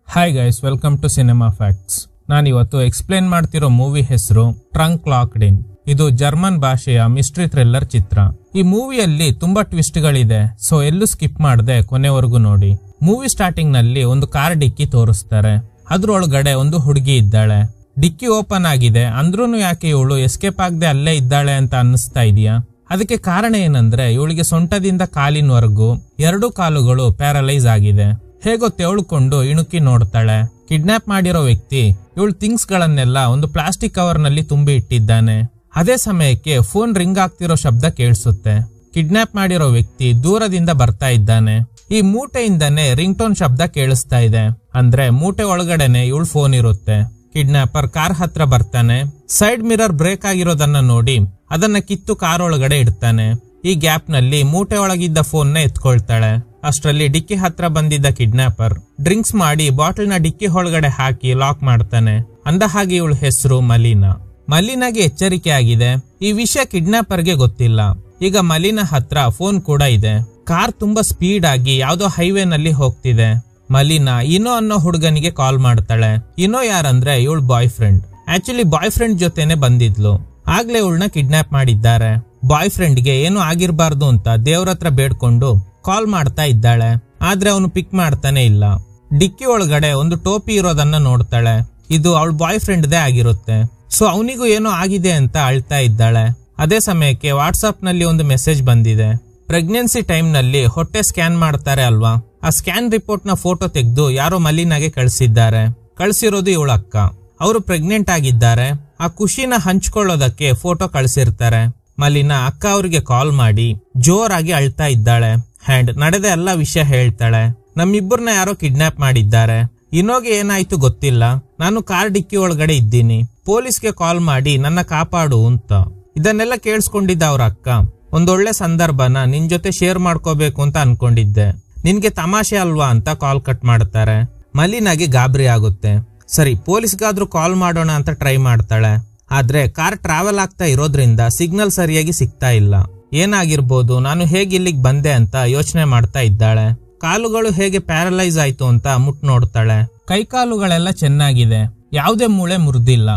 Hi guys, welcome to cinema facts. ನಾನಿವತ್ತು explain ಮಾಡ್ತಿರೋ movie ಹೆಸರು ಟ್ರಂಕ್ ಲಾಕ್ಡ್ ಇನ್. ಇದು ಜರ್ಮನ್ ಭಾಷೆಯ ಮಿಸ್ಟ್ರಿ ಥ್ರಿಲ್ಲರ್ ಚಿತ್ರ. ಈ ಮೂವಿಯಲ್ಲಿ ತುಂಬಾ ಟ್ವಿಸ್ಟ್ ಗಳಿದೆ, ಸೊ ಎಲ್ಲೂ ಸ್ಕಿಪ್ ಮಾಡದೆ ಕೊನೆವರೆಗೂ ನೋಡಿ. ಮೂವಿ ಸ್ಟಾರ್ಟಿಂಗ್ ನಲ್ಲಿ ಒಂದು ಕಾರ್ ಡಿಕ್ಕಿ ತೋರಿಸ್ತಾರೆ. ಅದ್ರೊಳಗಡೆ ಒಂದು ಹುಡುಗಿ ಇದ್ದಾಳೆ. ಡಿಕ್ಕಿ ಓಪನ್ ಆಗಿದೆ ಅಂದ್ರೂನು ಯಾಕೆ ಇವಳು ಎಸ್ಕೇಪ್ ಆಗದೆ ಅಲ್ಲೇ ಇದ್ದಾಳೆ ಅಂತ ಅನ್ನಿಸ್ತಾ ಇದೆಯಾ? ಅದಕ್ಕೆ ಕಾರಣ ಏನಂದ್ರೆ ಇವಳಿಗೆ ಸೊಂಟದಿಂದ ಕಾಲಿನವರೆಗೂ 2 ಕಾಲುಗಳು ಪ್ಯಾರಲೈಸ್ ಆಗಿದೆ. ಹೇಗೋ ತೆವಳುಕೊಂಡು ಇಣುಕಿ ನೋಡ್ತಾಳೆ. ಕಿಡ್ನಾಪ್ ಮಾಡಿರೋ ವ್ಯಕ್ತಿ ಇವಳು ಥಿಂಗ್ಸ್ ಗಳನ್ನೆಲ್ಲ ಒಂದು ಪ್ಲಾಸ್ಟಿಕ್ ಕವರ್ ನಲ್ಲಿ ತುಂಬಿ ಇಟ್ಟಿದ್ದಾನೆ. ಅದೇ ಸಮಯಕ್ಕೆ ಫೋನ್ ರಿಂಗ್ ಆಗ್ತಿರೋ ಶಬ್ದ ಕೇಳಿಸುತ್ತೆ. ಕಿಡ್ನಾಪ್ ಮಾಡಿರೋ ವ್ಯಕ್ತಿ ದೂರದಿಂದ ಬರ್ತಾ ಇದ್ದಾನೆ. ಈ ಮೂಟೆಯಿಂದನೇ ರಿಂಗ್ ಟೋನ್ ಶಬ್ದ ಕೇಳಿಸ್ತಾ ಇದೆ. ಅಂದ್ರೆ ಮೂಟೆ ಒಳಗಡೆನೆ ಇವಳು ಫೋನ್ ಇರುತ್ತೆ. ಕಿಡ್ನಾಪರ್ ಕಾರ್ ಹತ್ರ ಬರ್ತಾನೆ. ಸೈಡ್ ಮಿರರ್ ಬ್ರೇಕ್ ಆಗಿರೋದನ್ನ ನೋಡಿ ಅದನ್ನ ಕಿತ್ತು ಕಾರ್ ಒಳಗಡೆ ಇಡ್ತಾನೆ. ಈ ಗ್ಯಾಪ್ ನಲ್ಲಿ ಮೂಟೆ ಒಳಗಿದ್ದ ಫೋನ್ ನ ಎತ್ಕೊಳ್ತಾಳೆ. ಅಷ್ಟರಲ್ಲಿ ಡಿಕ್ಕಿ ಹತ್ರ ಬಂದಿದ್ದ ಕಿಡ್ನಾಪರ್ ಡ್ರಿಂಕ್ಸ್ ಮಾಡಿ ಬಾಟಲ್ ನ ಡಿಕ್ಕಿ ಒಳಗಡೆ ಹಾಕಿ ಲಾಕ್ ಮಾಡ್ತಾನೆ. ಅಂದ ಹಾಗೆ ಇವಳ ಹೆಸರು ಮಲೀನಾ. ಮಲೀನಾಗೆ ಎಚ್ಚರಿಕೆ ಆಗಿದೆ. ಈ ವಿಷಯ ಕಿಡ್ನಾಪರ್ಗೆ ಗೊತ್ತಿಲ್ಲ. ಈಗ ಮಲೀನಾ ಹತ್ರ ಫೋನ್ ಕೂಡ ಇದೆ. ಕಾರ್ ತುಂಬಾ ಸ್ಪೀಡ್ ಆಗಿ ಯಾವ್ದೋ ಹೈವೇ ನಲ್ಲಿ ಹೋಗ್ತಿದೆ. ಮಲೀನಾ ಇನೋ ಅನ್ನೋ ಹುಡುಗನಿಗೆ ಕಾಲ್ ಮಾಡ್ತಾಳೆ. ಇನೋ ಯಾರಂದ್ರೆ ಇವಳ boy friend. Actually boy friend ಜೊತೆನೆ ಬಂದಿದ್ಲು. ಆಗ್ಲೇ ಇವಳನ್ನ ಕಿಡ್ನಾಪ್ ಮಾಡಿದ್ದಾರೆ. ಬಾಯ್ ಫ್ರೆಂಡ್ಗೆ ಏನು ಆಗಿರ್ಬಾರ್ದು ಅಂತ ದೇವ್ರ ಹತ್ರ ಬೇಡ್ಕೊಂಡು ಕಾಲ್ ಮಾಡ್ತಾ ಇದ್ದಾಳೆ. ಆದ್ರೆ ಅವನು ಪಿಕ್ ಮಾಡ್ತಾನೆ ಇಲ್ಲ. ಡಿಕ್ಕಿ ಒಳಗಡೆ ಒಂದು ಟೋಪಿ ಇರೋದನ್ನ ನೋಡ್ತಾಳೆ. ಇದು ಅವಳ ಬಾಯ್ ಫ್ರೆಂಡ್ದೇ ಆಗಿರುತ್ತೆ. ಸೊ ಅವನಿಗೂ ಏನೋ ಆಗಿದೆ ಅಂತ ಅಳ್ತಾ ಇದ್ದಾಳೆ. ಅದೇ ಸಮಯಕ್ಕೆ ವಾಟ್ಸ್ಆಪ್ ನಲ್ಲಿ ಒಂದು ಮೆಸೇಜ್ ಬಂದಿದೆ. ಪ್ರೆಗ್ನೆನ್ಸಿ ಟೈಮ್ ನಲ್ಲಿ ಹೊಟ್ಟೆ ಸ್ಕ್ಯಾನ್ ಮಾಡ್ತಾರೆ ಅಲ್ವಾ, ಆ ಸ್ಕ್ಯಾನ್ ರಿಪೋರ್ಟ್ ನ ಫೋಟೋ ತೆಗೆದು ಯಾರೋ ಮಲೀನಾಗೆ ಕಳಿಸಿದ್ದಾರೆ. ಕಳಿಸಿರೋದು ಇವಳ ಅಕ್ಕ. ಅವರು ಪ್ರೆಗ್ನೆಂಟ್ ಆಗಿದ್ದಾರೆ. ಆ ಖುಷಿನ ಹಂಚ್ಕೊಳ್ಳೋದಕ್ಕೆ ಫೋಟೋ ಕಳಿಸಿರ್ತಾರೆ. ಮಲೀನಾ ಅಕ್ಕ ಅವ್ರಿಗೆ ಕಾಲ್ ಮಾಡಿ ಜೋರಾಗಿ ಅಳ್ತಾ ಇದ್ದಾಳೆ. ಅಂಡ್ ನಡೆದ ಎಲ್ಲಾ ವಿಷಯ ಹೇಳ್ತಾಳೆ. ನಮ್ಮಿಬ್ಬರನ್ನ ಯಾರೋ ಕಿಡ್ನಾಪ್ ಮಾಡಿದ್ದಾರೆ. ಇನ್ನೋಗೆ ಏನಾಯ್ತು ಗೊತ್ತಿಲ್ಲ. ನಾನು ಕಾರ್ ಡಿಕ್ಕಿ ಒಳಗಡೆ ಇದ್ದೀನಿ. ಪೊಲೀಸ್ಗೆ ಕಾಲ್ ಮಾಡಿ ನನ್ನ ಕಾಪಾಡು ಅಂತ. ಇದನ್ನೆಲ್ಲ ಕೇಳಿಸ್ಕೊಂಡಿದ್ದ ಅವ್ರ ಅಕ್ಕ, ಒಂದೊಳ್ಳೆ ಸಂದರ್ಭನ ನಿನ್ ಜೊತೆ ಶೇರ್ ಮಾಡ್ಕೋಬೇಕು ಅಂತ ಅನ್ಕೊಂಡಿದ್ದೆ. ನಿನ್ಗೆ ತಮಾಷೆ ಅಲ್ವಾ ಅಂತ ಕಾಲ್ ಕಟ್ ಮಾಡ್ತಾರೆ. ಮಲೀನಾಗೆ ಗಾಬರಿ ಆಗುತ್ತೆ. ಸರಿ ಪೊಲೀಸ್ಗಾದ್ರೂ ಕಾಲ್ ಮಾಡೋಣ ಅಂತ ಟ್ರೈ ಮಾಡ್ತಾಳೆ. ಆದ್ರೆ ಕಾರ್ ಟ್ರಾವೆಲ್ ಆಗ್ತಾ ಇರೋದ್ರಿಂದ ಸಿಗ್ನಲ್ ಸರಿಯಾಗಿ ಸಿಗ್ತಾ ಇಲ್ಲ. ಏನಾಗಿರ್ಬೋದು, ನಾನು ಹೇಗೆ ಇಲ್ಲಿಗೆ ಬಂದೆ ಅಂತ ಯೋಚನೆ ಮಾಡ್ತಾ ಇದ್ದಾಳೆ. ಕಾಲುಗಳು ಹೇಗೆ ಪ್ಯಾರಲೈಸ್ ಆಯ್ತು ಅಂತ ಮುಟ್ ನೋಡ್ತಾಳೆ. ಕೈಕಾಲುಗಳೆಲ್ಲ ಚೆನ್ನಾಗಿದೆ, ಯಾವುದೇ ಮೂಳೆ ಮುರಿದಿಲ್ಲ.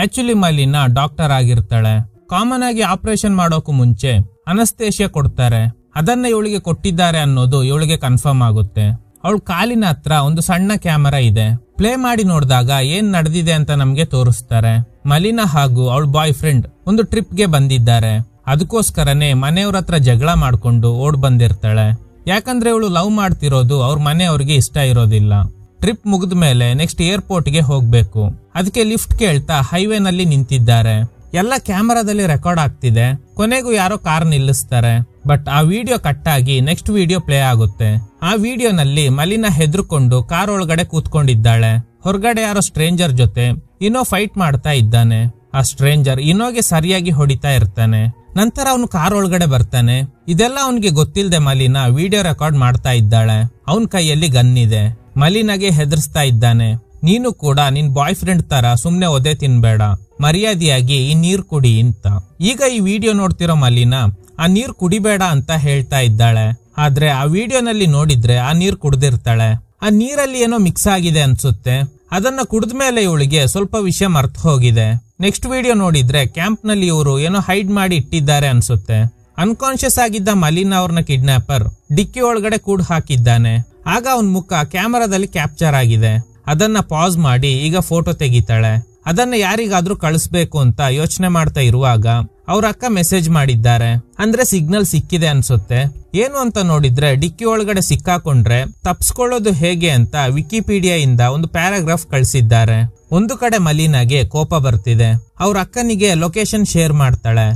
ಆಕ್ಚುಲಿ ಮಲೀನಾ ಡಾಕ್ಟರ್ ಆಗಿರ್ತಾಳೆ. ಕಾಮನ್ ಆಗಿ ಆಪರೇಷನ್ ಮಾಡೋಕು ಮುಂಚೆ ಅನಸ್ತೇಷಿಯಾ ಕೊಡ್ತಾರೆ. ಅದನ್ನ ಇವಳಿಗೆ ಕೊಟ್ಟಿದ್ದಾರೆ ಅನ್ನೋದು ಇವಳಿಗೆ ಕನ್ಫರ್ಮ್ ಆಗುತ್ತೆ. ಅವಳ ಕಾಲಿನ ಹತ್ರ ಒಂದು ಸಣ್ಣ ಕ್ಯಾಮೆರಾ ಇದೆ. ಪ್ಲೇ ಮಾಡಿ ನೋಡಿದಾಗ ಏನ್ ನಡೆದಿದೆ ಅಂತ ನಮ್ಗೆ ತೋರಿಸ್ತಾರೆ. ಮಲೀನಾ ಹಾಗೂ ಅವಳ ಬಾಯ್ ಫ್ರೆಂಡ್ ಒಂದು ಟ್ರಿಪ್ಗೆ ಬಂದಿದ್ದಾರೆ. ಅದಕ್ಕೋಸ್ಕರನೇ ಮನೆಯವ್ರ ಹತ್ರ ಜಗಳ ಮಾಡ್ಕೊಂಡು ಓಡ್ ಬಂದಿರ್ತಾಳೆ. ಯಾಕಂದ್ರೆ ಇವಳು ಲವ್ ಮಾಡ್ತಿರೋದು ಅವ್ರ ಮನೆಯವ್ರಿಗೆ ಇಷ್ಟ ಇರೋದಿಲ್ಲ. ಟ್ರಿಪ್ ಮುಗಿದ ಮೇಲೆ ನೆಕ್ಸ್ಟ್ ಏರ್ಪೋರ್ಟ್ ಗೆ ಹೋಗ್ಬೇಕು. ಅದಕ್ಕೆ ಲಿಫ್ಟ್ ಕೇಳ್ತಾ ಹೈವೇ ನಲ್ಲಿ ನಿಂತಿದ್ದಾರೆ. ಎಲ್ಲ ಕ್ಯಾಮರಾದಲ್ಲಿ ರೆಕಾರ್ಡ್ ಆಗ್ತಿದೆ. ಕೊನೆಗೂ ಯಾರೋ ಕಾರ್ ನಿಲ್ಲಿಸ್ತಾರೆ. ಬಟ್ ಆ ವಿಡಿಯೋ ಕಟ್ ಆಗಿ ನೆಕ್ಸ್ಟ್ ವಿಡಿಯೋ ಪ್ಲೇ ಆಗುತ್ತೆ. ಆ ವಿಡಿಯೋನಲ್ಲಿ ಮಲೀನಾ ಹೆದರ್ಕೊಂಡು ಕಾರ್ ಒಳಗಡೆ ಕೂತ್ಕೊಂಡಿದ್ದಾಳೆ. ಹೊರಗಡೆ ಯಾರೋ ಸ್ಟ್ರೇಂಜರ್ ಜೊತೆ ಇನೋ ಫೈಟ್ ಮಾಡ್ತಾ ಇದ್ದಾನೆ. ಆ ಸ್ಟ್ರೇಂಜರ್ ಇನೋಗೆ ಸರಿಯಾಗಿ ಹೊಡಿತಾ ಇರ್ತಾನೆ. ನಂತರ ಅವನು ಕಾರ್ ಒಳಗಡೆ ಬರ್ತಾನೆ. ಇದೆಲ್ಲ ಅವನಿಗೆ ಗೊತ್ತಿಲ್ಲದೆ ಮಲೀನಾ ವಿಡಿಯೋ ರೆಕಾರ್ಡ್ ಮಾಡ್ತಾ ಇದ್ದಾಳೆ. ಅವನ್ ಕೈಯಲ್ಲಿ ಗನ್ ಇದೆ. ಮಲೀನಾಗೆ ಹೆದರ್ಸ್ತಾ ಇದ್ದಾನೆ. ನೀನು ಕೂಡ ನಿನ್ ಬಾಯ್ ಫ್ರೆಂಡ್ ತರ ಸುಮ್ನೆ ಒದೆ ತಿನ್ಬೇಡ, ಮರ್ಯಾದೆಯಾಗಿ ಈ ನೀರ್ ಕುಡಿ ಅಂತ. ಈಗ ಈ ವಿಡಿಯೋ ನೋಡ್ತಿರೋ ಮಲೀನಾ ಆ ನೀರ್ ಕುಡಿಬೇಡ ಅಂತ ಹೇಳ್ತಾ ಇದ್ದಾಳೆ. ಆದ್ರೆ ಆ ವಿಡಿಯೋನಲ್ಲಿ ನೋಡಿದ್ರೆ ಆ ನೀರ್ ಕುಡ್ದಿರ್ತಾಳೆ. ಆ ನೀರಲ್ಲಿ ಏನೋ ಮಿಕ್ಸ್ ಆಗಿದೆ ಅನ್ಸುತ್ತೆ. ಅದನ್ನ ಕುಡಿದ್ಮೇಲೆ ಇವಳಿಗೆ ಸ್ವಲ್ಪ ವಿಷಯ ಮರ್ತು ಹೋಗಿದೆ. ನೆಕ್ಸ್ಟ್ ವಿಡಿಯೋ ನೋಡಿದ್ರೆ ಕ್ಯಾಂಪ್ ನಲ್ಲಿ ಇವರು ಏನೋ ಹೈಡ್ ಮಾಡಿ ಇಟ್ಟಿದ್ದಾರೆ ಅನ್ಸುತ್ತೆ. ಅನ್ಕಾನ್ಶಿಯಸ್ ಆಗಿದ್ದ ಮಲೀನಾ ಅವ್ರನ್ನ ಕಿಡ್ನಾಪರ್ ಡಿಕ್ಕಿ ಒಳಗಡೆ ಕೂಡ್ ಹಾಕಿದ್ದಾನೆ. ಆಗ ಅವನ್ ಮುಖ ಕ್ಯಾಮರಾದಲ್ಲಿ ಕ್ಯಾಪ್ಚರ್ ಆಗಿದೆ. ಅದನ್ನ ಪಾಸ್ ಮಾಡಿ ಈಗ ಫೋಟೋ ತೆಗಿತಾಳೆ. ಅದನ್ನ ಯಾರಿಗಾದ್ರೂ ಕಳಿಸ್ಬೇಕು ಅಂತ ಯೋಚನೆ ಮಾಡ್ತಾ ಇರುವಾಗ ಅವ್ರ ಅಕ್ಕ ಮೆಸೇಜ್ ಮಾಡಿದ್ದಾರೆ. ಅಂದ್ರೆ ಸಿಗ್ನಲ್ ಸಿಕ್ಕಿದೆ ಅನ್ಸುತ್ತೆ. ಏನು ಅಂತ ನೋಡಿದ್ರೆ ಡಿಕ್ಕಿ ಒಳಗಡೆ ಸಿಕ್ಕಾಕೊಂಡ್ರೆ ತಪ್ಸ್ಕೊಳ್ಳೋದು ಹೇಗೆ ಅಂತ ವಿಕಿಪೀಡಿಯಾ ಇಂದ ಒಂದು ಪ್ಯಾರಾಗ್ರಾಫ್ ಕಳಿಸಿದ್ದಾರೆ. ಒಂದು ಕಡೆ ಮಲೀನಾಗೆ ಕೋಪ ಬರ್ತಿದೆ. ಅವ್ರ ಅಕ್ಕನಿಗೆ ಲೊಕೇಶನ್ ಶೇರ್ ಮಾಡ್ತಾಳೆ.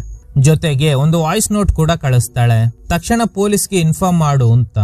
ಜೊತೆಗೆ ಒಂದು ವಾಯ್ಸ್ ನೋಟ್ ಕೂಡ ಕಳಿಸ್ತಾಳೆ. ತಕ್ಷಣ ಪೊಲೀಸ್ಗೆ ಇನ್ಫಾರ್ಮ್ ಮಾಡು ಅಂತ.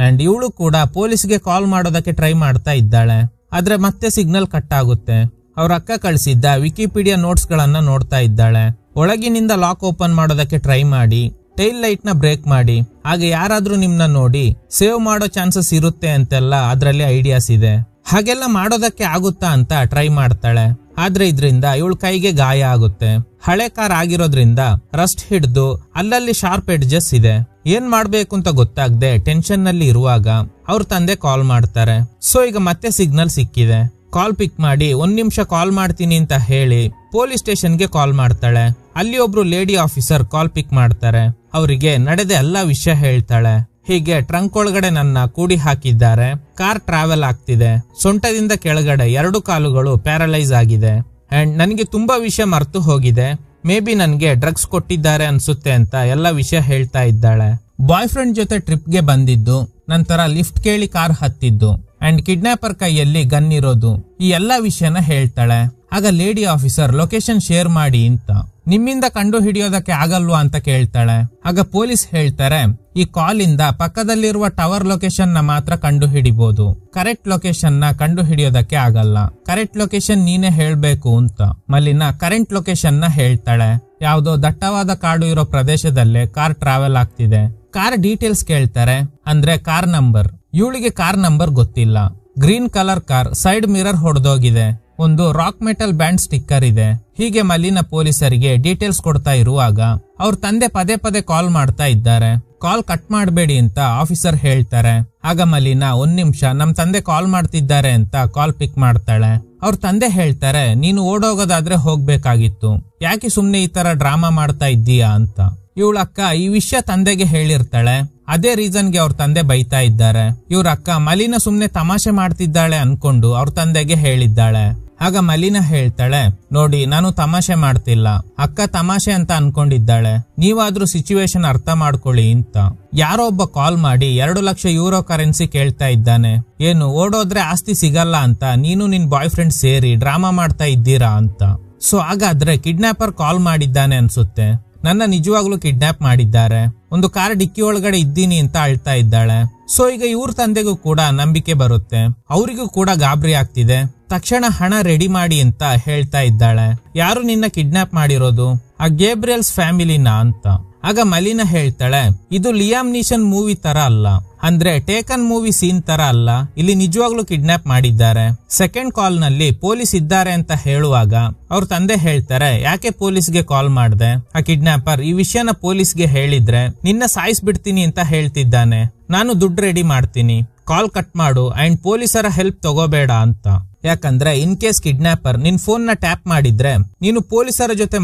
ಅಂಡ್ ಇವಳು ಕೂಡ ಪೊಲೀಸ್ಗೆ ಕಾಲ್ ಮಾಡೋದಕ್ಕೆ ಟ್ರೈ ಮಾಡ್ತಾ ಇದ್ದಾಳೆ. ಆದ್ರೆ ಮತ್ತೆ ಸಿಗ್ನಲ್ ಕಟ್ ಆಗುತ್ತೆ. ಅವ್ರ ಅಕ್ಕ ಕಳಿಸಿದ್ದ ವಿಕಿಪೀಡಿಯಾ ನೋಟ್ಸ್ ಗಳನ್ನ ನೋಡ್ತಾ ಇದ್ದಾಳೆ. ಒಳಗಿನಿಂದ ಲಾಕ್ ಓಪನ್ ಮಾಡೋದಕ್ಕೆ ಟ್ರೈ ಮಾಡಿ ಟೈಲ್ ಲೈಟ್ ನ ಬ್ರೇಕ್ ಮಾಡಿ. ಆಗ ಯಾರಾದ್ರೂ ನಿಮ್ನ ನೋಡಿ ಸೇವ್ ಮಾಡೋ ಚಾನ್ಸಸ್ ಇರುತ್ತೆ ಅಂತೆಲ್ಲ ಅದ್ರಲ್ಲಿ ಐಡಿಯಾಸ್ ಇದೆ. ಹಾಗೆಲ್ಲ ಮಾಡೋದಕ್ಕೆ ಆಗುತ್ತಾ ಅಂತ ಟ್ರೈ ಮಾಡ್ತಾಳೆ. ಆದ್ರೆ ಇದ್ರಿಂದ ಇವಳ ಕೈಗೆ ಗಾಯ ಆಗುತ್ತೆ. ಹಳೆ ಕಾರ್ ಆಗಿರೋದ್ರಿಂದ ರಸ್ಟ್ ಹಿಡ್ದು ಅಲ್ಲಲ್ಲಿ ಶಾರ್ಪ್ ಎಡ್ಜಸ್ ಇದೆ. ಏನ್ ಮಾಡ್ಬೇಕು ಅಂತ ಗೊತ್ತಾಗದೆ ಟೆನ್ಷನ್ ನಲ್ಲಿ ಇರುವಾಗ ಅವ್ರ ತಂದೆ ಕಾಲ್ ಮಾಡ್ತಾರೆ. ಸೊ ಈಗ ಮತ್ತೆ ಸಿಗ್ನಲ್ ಸಿಕ್ಕಿದೆ. ಕಾಲ್ ಪಿಕ್ ಮಾಡಿ 1 ನಿಮಿಷ ಕಾಲ್ ಮಾಡ್ತೀನಿ ಅಂತ ಹೇಳಿ ಪೊಲೀಸ್ ಸ್ಟೇಷನ್ಗೆ ಕಾಲ್ ಮಾಡ್ತಾಳೆ. ಅಲ್ಲಿ ಒಬ್ರು ಲೇಡಿ ಆಫೀಸರ್ ಕಾಲ್ ಪಿಕ್ ಮಾಡ್ತಾರೆ. ಅವರಿಗೆ ನಡೆದ ಎಲ್ಲಾ ವಿಷಯ ಹೇಳ್ತಾಳೆ. ಹೀಗೆ ಟ್ರಂಕ್ ಒಳಗಡೆ ನನ್ನ ಕೂಡಿ ಹಾಕಿದ್ದಾರೆ. ಕಾರ್ ಟ್ರಾವೆಲ್ ಆಗ್ತಿದೆ. ಸೊಂಟದಿಂದ ಕೆಳಗಡೆ 2 ಕಾಲುಗಳು ಪ್ಯಾರಲೈಸ್ ಆಗಿದೆ. ಅಂಡ್ ನನಗೆ ತುಂಬಾ ವಿಷಯ ಮರ್ತು ಹೋಗಿದೆ. ಮೇ ಬಿ ನನ್ಗೆ ಡ್ರಗ್ಸ್ ಕೊಟ್ಟಿದ್ದಾರೆ ಅನ್ಸುತ್ತೆ ಅಂತ ಎಲ್ಲ ವಿಷಯ ಹೇಳ್ತಾ ಇದ್ದಾಳೆ. ಬಾಯ್ ಫ್ರೆಂಡ್ ಜೊತೆ ಟ್ರಿಪ್ಗೆ ಬಂದಿದ್ದು, ನಂತರ ಲಿಫ್ಟ್ ಕೇಳಿ ಕಾರ್ ಹತ್ತಿದ್ದು ಅಂಡ್ ಕಿಡ್ನಾಪರ್ ಕೈಯಲ್ಲಿ ಗನ್ ಇರೋದು, ಈ ಎಲ್ಲಾ ವಿಷಯನ ಹೇಳ್ತಾಳೆ. ಆಗ ಲೇಡಿ ಆಫೀಸರ್ ಲೊಕೇಶನ್ ಶೇರ್ ಮಾಡಿ ಅಂತ. ನಿಮ್ಮಿಂದ ಕಂಡು ಹಿಡಿಯೋದಕ್ಕೆ ಆಗಲ್ವಾ ಅಂತ ಕೇಳ್ತಾಳೆ. ಆಗ ಪೊಲೀಸ್ ಹೇಳ್ತಾರೆ, ಈ ಕಾಲ್ ಇಂದ ಪಕ್ಕದಲ್ಲಿರುವ ಟವರ್ ಲೊಕೇಶನ್ ನ ಮಾತ್ರ ಕಂಡು ಹಿಡಿಬಹುದು. ಕರೆಕ್ಟ್ ಲೊಕೇಶನ್ ನ ಕಂಡು ಹಿಡಿಯೋದಕ್ಕೆ ಆಗಲ್ಲ. ಕರೆಕ್ಟ್ ಲೊಕೇಶನ್ ನೀನೇ ಹೇಳ್ಬೇಕು ಅಂತ. ಮಲ್ಲಿನ ಕರೆಂಟ್ ಲೊಕೇಶನ್ ನ ಹೇಳ್ತಾಳೆ. ಯಾವುದೋ ದಟ್ಟವಾದ ಕಾಡು ಇರೋ ಪ್ರದೇಶದಲ್ಲೇ ಕಾರ್ ಟ್ರಾವೆಲ್ ಆಗ್ತಿದೆ. ಕಾರ್ ಡೀಟೇಲ್ಸ್ ಕೇಳ್ತಾರೆ, ಅಂದ್ರೆ ಕಾರ್ ನಂಬರ್. ಇವಳಿಗೆ ಕಾರ್ ನಂಬರ್ ಗೊತ್ತಿಲ್ಲ. Green colour car, side mirror ಹೊಡೆದೋಗಿದೆ. ಒಂದು ರಾಕ್ ಮೆಟಲ್ ಬ್ಯಾಂಡ್ ಸ್ಟಿಕ್ಕರ್ ಇದೆ. ಹೀಗೆ ಮಲ್ಲಿನ ಪೊಲೀಸರಿಗೆ ಡೀಟೇಲ್ಸ್ ಕೊಡ್ತಾ ಇರುವಾಗ ಅವ್ರ ತಂದೆ ಪದೇ ಪದೇ ಕಾಲ್ ಮಾಡ್ತಾ ಇದ್ದಾರೆ. ಕಾಲ್ ಕಟ್ ಮಾಡಬೇಡಿ ಅಂತ ಆಫೀಸರ್ ಹೇಳ್ತಾರೆ. ಆಗ ಮಲ್ಲಿನ 1 ನಿಮಿಷ ನಮ್ ತಂದೆ ಕಾಲ್ ಮಾಡ್ತಿದ್ದಾರೆ ಅಂತ ಕಾಲ್ ಪಿಕ್ ಮಾಡ್ತಾಳೆ. ಅವ್ರ ತಂದೆ ಹೇಳ್ತಾರೆ, ನೀನು ಓಡೋಗೋದಾದ್ರೆ ಹೋಗ್ಬೇಕಾಗಿತ್ತು, ಯಾಕೆ ಸುಮ್ನೆ ಈ ತರ ಡ್ರಾಮಾ ಮಾಡ್ತಾ ಇದ್ದೀಯಾ ಅಂತ. ಇವಳ ಅಕ್ಕ ಈ ವಿಷಯ ತಂದೆಗೆ ಹೇಳಿರ್ತಾಳೆ. ಅದೇ ರೀಸನ್ಗೆ ಅವ್ರ ತಂದೆ ಬೈತಾ ಇದ್ದಾರೆ. ಇವ್ರ ಅಕ್ಕ ಮಲಿನ ಸುಮ್ನೆ ತಮಾಷೆ ಮಾಡ್ತಿದ್ದಾಳೆ ಅನ್ಕೊಂಡು ಅವ್ರ ತಂದೆಗೆ ಹೇಳಿದ್ದಾಳೆ. ಆಗ ಮಲಿನ ಹೇಳ್ತಾಳೆ, ನೋಡಿ ನಾನು ತಮಾಷೆ ಮಾಡ್ತಿಲ್ಲ, ಅಕ್ಕ ತಮಾಷೆ ಅಂತ ಅನ್ಕೊಂಡಿದ್ದಾಳೆ, ನೀವಾದ್ರೂ ಸಿಚುವೇಶನ್ ಅರ್ಥ ಮಾಡ್ಕೊಳ್ಳಿ ಅಂತ. ಯಾರೋ ಒಬ್ಬ ಕಾಲ್ ಮಾಡಿ 2 ಲಕ್ಷ ಯೂರೋ ಕರೆನ್ಸಿ ಕೇಳ್ತಾ ಇದ್ದಾನೆ. ಏನು ಓಡೋದ್ರೆ ಆಸ್ತಿ ಸಿಗಲ್ಲ ಅಂತ ನೀನು ನಿನ್ ಬಾಯ್ ಫ್ರೆಂಡ್ ಸೇರಿ ಡ್ರಾಮಾ ಮಾಡ್ತಾ ಇದ್ದೀರಾ ಅಂತ. ಸೊ ಹಾಗಾದ್ರೆ ಕಿಡ್ನಾಪರ್ ಕಾಲ್ ಮಾಡಿದ್ದಾನೆ ಅನ್ಸುತ್ತೆ. ನನ್ನ ನಿಜವಾಗ್ಲೂ ಕಿಡ್ನಾಪ್ ಮಾಡಿದ್ದಾರೆ. ಒಂದು ಕಾರ್ ಡಿಕ್ಕಿ ಒಳಗಡೆ ಇದ್ದೀನಿ ಅಂತ ಅಳ್ತಾ ಇದ್ದಾಳೆ. ಸೊ ಈಗ ಇವ್ರ ತಂದೆಗೂ ಕೂಡ ನಂಬಿಕೆ ಬರುತ್ತೆ. ಅವರಿಗೂ ಕೂಡ ಗಾಬರಿ ಆಗ್ತಿದೆ. ತಕ್ಷಣ ಹಣ ರೆಡಿ ಮಾಡಿ ಅಂತ ಹೇಳ್ತಾ ಇದ್ದಾಳೆ. ಯಾರು ನಿನ್ನ ಕಿಡ್ನಾಪ್ ಮಾಡಿರೋದು? ಆ ಗೇಬ್ರಿಯಲ್ಸ್ ಫ್ಯಾಮಿಲಿನ ಅಂತ. ಆಗ ಮಲಿನ ಹೇಳ್ತಾಳೆ, ಇದು ಲಿಯಾಮ್ ನೀಶನ್ ಮೂವಿ ತರ ಅಲ್ಲ, ಅಂದ್ರೆ ಟೇಕನ್ ಮೂವಿ ಸೀನ್ ತರ ಅಲ್ಲ, ಇಲ್ಲಿ ನಿಜವಾಗ್ಲೂ ಕಿಡ್ನಾಪ್ ಮಾಡಿದ್ದಾರೆ. ಸೆಕೆಂಡ್ ಕಾಲ್ ನಲ್ಲಿ ಪೊಲೀಸ್ ಇದ್ದಾರೆ ಅಂತ ಹೇಳುವಾಗ ಅವ್ರ ತಂದೆ ಹೇಳ್ತಾರೆ, ಯಾಕೆ ಪೊಲೀಸ್ಗೆ ಕಾಲ್ ಮಾಡ್ದೆ? ಆ ಕಿಡ್ನಾಪರ್ ಈ ವಿಷಯನ ಪೊಲೀಸ್ಗೆ ಹೇಳಿದ್ರೆ ನಿನ್ನ ಸಾಯಿಸ್ಬಿಡ್ತೀನಿ ಅಂತ ಹೇಳ್ತಿದ್ದಾನೆ. ನಾನು ದುಡ್ಡು ರೆಡಿ ಮಾಡ್ತೀನಿ, ಕಾಲ್ ಕಟ್ ಮಾಡು ಅಂಡ್ ಪೊಲೀಸರ ಹೆಲ್ಪ್ ತಗೋಬೇಡ ಅಂತ. ಯಾಕಂದ್ರೆ ಇನ್ ಕೇಸ್ ಕಿಡ್ನಾಪರ್ ನಿನ್ ಫೋನ್ ನ ಟ್ಯಾಪ್ ಮಾಡಿದ್ರೆ ನೀನು ಪೊಲೀಸರ ಜೊತೆ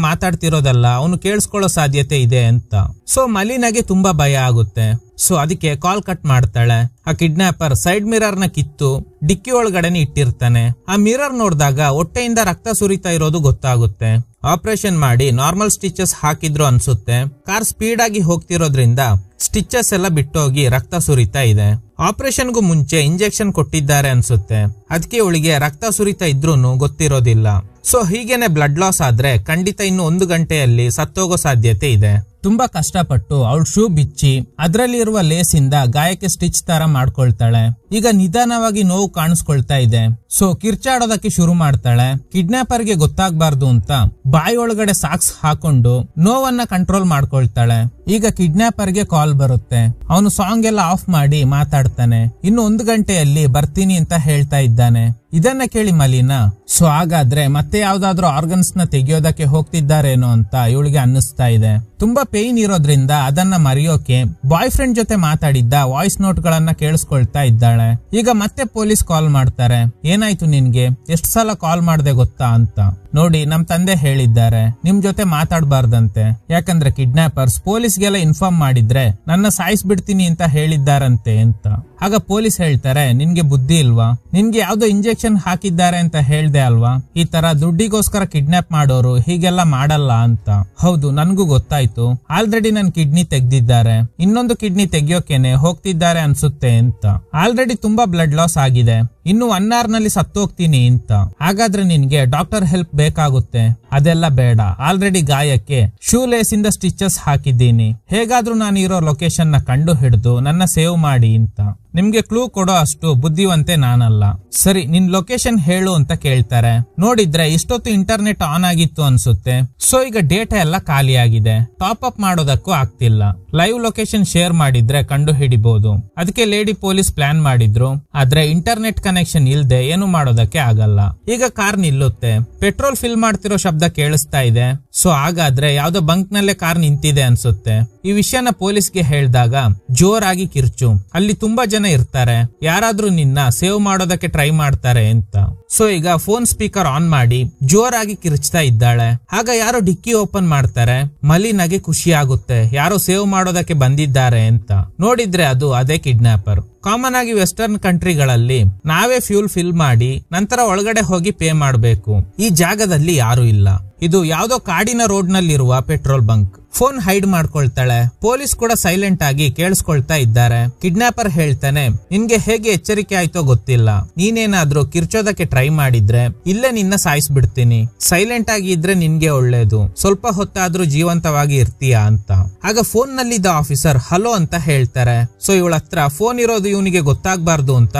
ಮಾತಾಡ್ತಿರೋದಲ್ಲ ಅವನು ಕೇಳಿಸ್ಕೊಳ್ಳೋ ಸಾಧ್ಯತೆ ಇದೆ ಅಂತ. ಸೊ ಮಲಿನಾಗೆ ತುಂಬಾ ಭಯ ಆಗುತ್ತೆ. ಸೊ ಅದಕ್ಕೆ ಕಾಲ್ ಕಟ್ ಮಾಡ್ತಾಳೆ. ಆ ಕಿಡ್ನಾಪರ್ ಸೈಡ್ ಮಿರರ್ ನ ಕಿತ್ತು ಡಿಕ್ಕಿ ಒಳಗಡೆನೆ ಇಟ್ಟಿರ್ತಾನೆ. ಆ ಮಿರರ್ ನೋಡಿದಾಗ ಹೊಟ್ಟೆಯಿಂದ ರಕ್ತ ಸುರಿತಾ ಇರೋದು ಗೊತ್ತಾಗುತ್ತೆ. ಆಪರೇಷನ್ ಮಾಡಿ ನಾರ್ಮಲ್ ಸ್ಟಿಚಸ್ ಹಾಕಿದ್ರು ಅನ್ಸುತ್ತೆ. ಕಾರ್ ಸ್ಪೀಡ್ ಆಗಿ ಹೋಗ್ತಿರೋದ್ರಿಂದ ಸ್ಟಿಚಸ್ ಎಲ್ಲ ಬಿಟ್ಟೋಗಿ ರಕ್ತ ಸುರಿತಾ ಇದೆ. ಆಪರೇಷನ್ಗೂ ಮುಂಚೆ ಇಂಜೆಕ್ಷನ್ ಕೊಟ್ಟಿದ್ದಾರೆ ಅನ್ಸುತ್ತೆ. ಅದಕ್ಕೆ ಅವಳಿಗೆ ರಕ್ತ ಸುರಿತಾ ಇದ್ರೂನು ಗೊತ್ತಿರೋದಿಲ್ಲ. ಸೊ ಹೀಗೇನೆ ಬ್ಲಡ್ ಲಾಸ್ ಆದ್ರೆ ಖಂಡಿತ ಇನ್ನು 1 ಗಂಟೆಯಲ್ಲಿ ಸತ್ತೋಗೋ ಸಾಧ್ಯತೆ ಇದೆ. ತುಂಬಾ ಕಷ್ಟಪಟ್ಟು ಅವಳು ಶೂ ಬಿಚ್ಚಿ ಅದ್ರಲ್ಲಿರುವ ಲೇಸ್ ಇಂದ ಗಾಯಕ್ಕೆ ಸ್ಟಿಚ್ ತರ ಮಾಡ್ಕೊಳ್ತಾಳೆ. ಈಗ ನಿಧಾನವಾಗಿ ನೋವು ಕಾಣಿಸ್ಕೊಳ್ತಾ ಇದೆ. ಸೊ ಕಿರ್ಚಾಡೋದಕ್ಕೆ ಶುರು ಮಾಡ್ತಾಳೆ. ಕಿಡ್ನಾಪರ್ ಗೆ ಗೊತ್ತಾಗ್ಬಾರ್ದು ಅಂತ ಬಾಯಿ ಒಳಗಡೆ ಸಾಕ್ಸ್ ಹಾಕೊಂಡು ನೋವನ್ನ ಕಂಟ್ರೋಲ್ ಮಾಡ್ಕೊಳ್ತಾಳೆ. ಈಗ ಕಿಡ್ನಾಪರ್ ಗೆ ಕಾಲ್ ಬರುತ್ತೆ. ಅವನು ಸಾಂಗ್ ಎಲ್ಲ ಆಫ್ ಮಾಡಿ ಮಾತಾಡ್ತಾನೆ. ಇನ್ನು 1 ಗಂಟೆಯಲ್ಲಿ ಬರ್ತೀನಿ ಅಂತ ಹೇಳ್ತಾ ಇದ್ದಾನೆ. ಇದನ್ನ ಕೇಳಿ ಮಲಿನ, ಸೊ ಹಾಗಾದ್ರೆ ಮತ್ತೆ ಯಾವ್ದಾದ್ರು ಆರ್ಗನ್ಸ್ ನ ತೆಗೆಯೋದಕ್ಕೆ ಹೋಗ್ತಿದ್ದಾರೇನೋ ಅಂತ ಇವಳಿಗೆ ಅನ್ನಿಸ್ತಾ ಇದೆ. ತುಂಬಾ ಪೇನ್ ಇರೋದ್ರಿಂದ ಅದನ್ನ ಮರೆಯೋಕೆ ಬಾಯ್ ಫ್ರೆಂಡ್ ಜೊತೆ ಮಾತಾಡಿದ್ದ ವಾಯ್ಸ್ ನೋಟ್ ಗಳನ್ನ ಕೇಳಿಸ್ಕೊಳ್ತಾ ಇದ್ದಾಳೆ. ಈಗ ಮತ್ತೆ ಪೊಲೀಸ್ ಕಾಲ್ ಮಾಡ್ತಾರೆ. ಏನಾಯ್ತು ನಿನ್ಗೆ, ಎಷ್ಟು ಸಲ ಕಾಲ್ ಮಾಡ್ದೆ ಗೊತ್ತಾ ಅಂತ. ನೋಡಿ ನಮ್ ತಂದೆ ಹೇಳಿದ್ದಾರೆ ನಿಮ್ ಜೊತೆ ಮಾತಾಡ್ಬಾರ್ದಂತೆ, ಯಾಕಂದ್ರೆ ಕಿಡ್ನಾಪರ್ಸ್ ಪೊಲೀಸ್ಗೆಲ್ಲ ಇನ್ಫಾರ್ಮ್ ಮಾಡಿದ್ರೆ ನನ್ನ ಸಾಯಿಸ್ಬಿಡ್ತೀನಿ ಅಂತ ಹೇಳಿದ್ದಾರಂತೆ ಅಂತ. ಆಗ ಪೊಲೀಸ್ ಹೇಳ್ತಾರೆ, ನಿನ್ಗೆ ಬುದ್ಧಿ ಇಲ್ವಾ? ನಿನ್ಗೆ ಯಾವ್ದೋ ಇಂಜೆಕ್ಷನ್ ಹಾಕಿದ್ದಾರೆ ಅಂತ ಹೇಳ್ದೆ ಅಲ್ವಾ? ಈ ತರ ದುಡ್ಡಿಗೋಸ್ಕರ ಕಿಡ್ನಾಪ್ ಮಾಡೋರು ಹೀಗೆಲ್ಲ ಮಾಡಲ್ಲ ಅಂತ. ಹೌದು ನನ್ಗೂ ಗೊತ್ತಾಯ್ತು. ಆಲ್ರೆಡಿ ನನ್ ಕಿಡ್ನಿ ತೆಗ್ದಿದ್ದಾರೆ, ಇನ್ನೊಂದು ಕಿಡ್ನಿ ತೆಗಿಯೋಕೆನೆ ಹೋಗ್ತಿದ್ದಾರೆ ಅನ್ಸುತ್ತೆ ಅಂತ. ಆಲ್ರೆಡಿ ತುಂಬಾ ಬ್ಲಡ್ ಲಾಸ್ ಆಗಿದೆ, ಇನ್ನು 1 hour ನಲ್ಲಿ ಸತ್ತೋಗ್ತೀನಿ ಅಂತ. ಹಾಗಾದ್ರೆ ನಿನ್ಗೆ ಡಾಕ್ಟರ್ ಹೆಲ್ಪ್ ಬೇಕಾಗುತ್ತೆ. ಅದೆಲ್ಲ ಬೇಡ, ಆಲ್ರೆಡಿ ಗಾಯಕ್ಕೆ ಶೂ ಲೇಸ್ ಇಂದ ಸ್ಟಿಚಸ್ ಹಾಕಿದ್ದೀನಿ. ಹೇಗಾದ್ರೂ ನಾನು ಇರೋ ಲೊಕೇಶನ್ ನ ಕಂಡು ಹಿಡಿದು ನನ್ನ ಸೇವ್ ಮಾಡಿ ಅಂತ. ನಿಮ್ಗೆ ಕ್ಲೂ ಕೊಡೋ ಅಷ್ಟು ಬುದ್ಧಿವಂತೆ ನಾನಲ್ಲ. ಸರಿ ನಿನ್ ಲೊಕೇಶನ್ ಹೇಳು ಅಂತ ಕೇಳ್ತಾರೆ. ನೋಡಿದ್ರೆ ಇಷ್ಟೊತ್ತು ಇಂಟರ್ನೆಟ್ ಆನ್ ಆಗಿತ್ತು ಅನ್ಸುತ್ತೆ. ಸೊ ಈಗ ಡೇಟಾ ಎಲ್ಲ ಖಾಲಿ ಆಗಿದೆ, ಟಾಪ್ ಅಪ್ ಮಾಡೋದಕ್ಕೂ ಆಗ್ತಿಲ್ಲ. ಲೈವ್ ಲೊಕೇಶನ್ ಶೇರ್ ಮಾಡಿದ್ರೆ ಕಂಡು ಹಿಡಿಬಹುದು. ಅದಕ್ಕೆ ಲೇಡಿ ಪೊಲೀಸ್ ಪ್ಲಾನ್ ಮಾಡಿದ್ರು. ಆದ್ರೆ ಇಂಟರ್ನೆಟ್ ಕನೆಕ್ಷನ್ ಇಲ್ದೆ ಏನು ಮಾಡೋದಕ್ಕೆ ಆಗಲ್ಲ. ಈಗ ಕಾರ್ ನಿಲ್ಲುತ್ತೆ, ಪೆಟ್ರೋಲ್ ಫಿಲ್ ಮಾಡ್ತಿರೋ ಶಬ್ದ ಕೇಳಿಸ್ತಾ ಇದೆ. ಸೊ ಹಾಗಾದ್ರೆ ಯಾವ್ದೋ ಬಂಕ್ ನಲ್ಲೇ ಕಾರ್ ನಿಂತಿದೆ ಅನ್ಸುತ್ತೆ. ಈ ವಿಷಯನ ಪೊಲೀಸ್ಗೆ ಹೇಳಿದಾಗ ಜೋರಾಗಿ ಕಿರ್ಚು, ಅಲ್ಲಿ ತುಂಬಾ ಜನ ಇರ್ತಾರೆ, ಯಾರಾದ್ರೂ ನಿನ್ನ ಸೇವ್ ಮಾಡೋದಕ್ಕೆ ಟ್ರೈ ಮಾಡ್ತಾರೆ ಅಂತ. ಸೊ ಈಗ ಫೋನ್ ಸ್ಪೀಕರ್ ಆನ್ ಮಾಡಿ ಜೋರಾಗಿ ಕಿರ್ಚ್ತಾ ಇದ್ದಾಳೆ. ಆಗ ಯಾರೋ ಡಿಕ್ಕಿ ಓಪನ್ ಮಾಡ್ತಾರೆ. ಮಲೀನಾಗೆ ಖುಷಿ ಆಗುತ್ತೆ, ಯಾರೋ ಸೇವ್ ಮಾಡೋದಕ್ಕೆ ಬಂದಿದ್ದಾರೆ ಅಂತ. ನೋಡಿದ್ರೆ ಅದು ಅದೇ ಕಿಡ್ನಾಪರ್. ಕಾಮನ್ ಆಗಿ ವೆಸ್ಟರ್ನ್ ಕಂಟ್ರಿಗಳಲ್ಲಿ ನಾವೇ ಫ್ಯೂಲ್ ಫಿಲ್ ಮಾಡಿ ನಂತರ ಒಳಗಡೆ ಹೋಗಿ ಪೇ ಮಾಡಬೇಕು. ಈ ಜಾಗದಲ್ಲಿ ಯಾರು ಇಲ್ಲ. ಇದು ಯಾವ್ದೋ ಕಾಡಿನ ರೋಡ್ ನಲ್ಲಿರುವ ಪೆಟ್ರೋಲ್ ಬಂಕ್. ಫೋನ್ ಹೈಡ್ ಮಾಡ್ಕೊಳ್ತಾಳೆ. ಪೊಲೀಸ್ ಕೂಡ ಸೈಲೆಂಟ್ ಆಗಿ ಕೇಳಿಸ್ಕೊಳ್ತಾ ಇದ್ದಾರೆ. ಕಿಡ್ನಾಪರ್ ಹೇಳ್ತಾನೆ, ನಿನ್ಗೆ ಹೇಗೆ ಎಚ್ಚರಿಕೆ ಆಯ್ತೋ ಗೊತ್ತಿಲ್ಲ, ನೀನೇನಾದ್ರೂ ಕಿರ್ಚೋದಕ್ಕೆ ಟ್ರೈ ಮಾಡಿದ್ರೆ ಇಲ್ಲೇ ನಿನ್ನ ಸಾಯಿಸ್ಬಿಡ್ತೀನಿ. ಸೈಲೆಂಟ್ ಆಗಿ ಇದ್ರೆ ನಿನ್ಗೆ ಒಳ್ಳೇದು, ಸ್ವಲ್ಪ ಹೊತ್ತಾದ್ರೂ ಜೀವಂತವಾಗಿ ಇರ್ತೀಯಾ ಅಂತ. ಆಗ ಫೋನ್ ನಲ್ಲಿದ್ದ ಆಫೀಸರ್ ಹಲೋ ಅಂತ ಹೇಳ್ತಾರೆ. ಸೊ ಇವಳ ಹತ್ರ ಫೋನ್ ಇರೋದು ಇವನಿಗೆ ಗೊತ್ತಾಗ್ಬಾರ್ದು ಅಂತ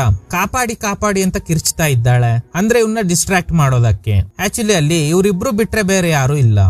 ಕಾಪಾಡಿ ಅಂತ ಕಿರ್ಚ್ತಾ ಇದ್ದಾಳೆ. ಅಂದ್ರೆ ಇವನ್ನ ಡಿಸ್ಟ್ರಾಕ್ಟ್ ಮಾಡೋದಕ್ಕೆ. ಆಕ್ಚುಲಿ ಅಲ್ಲಿ ಇವರಿಬ್ರು ಬಿಟ್ರೆ ಬೇರೆ ಯಾರು ಇಲ್ಲ.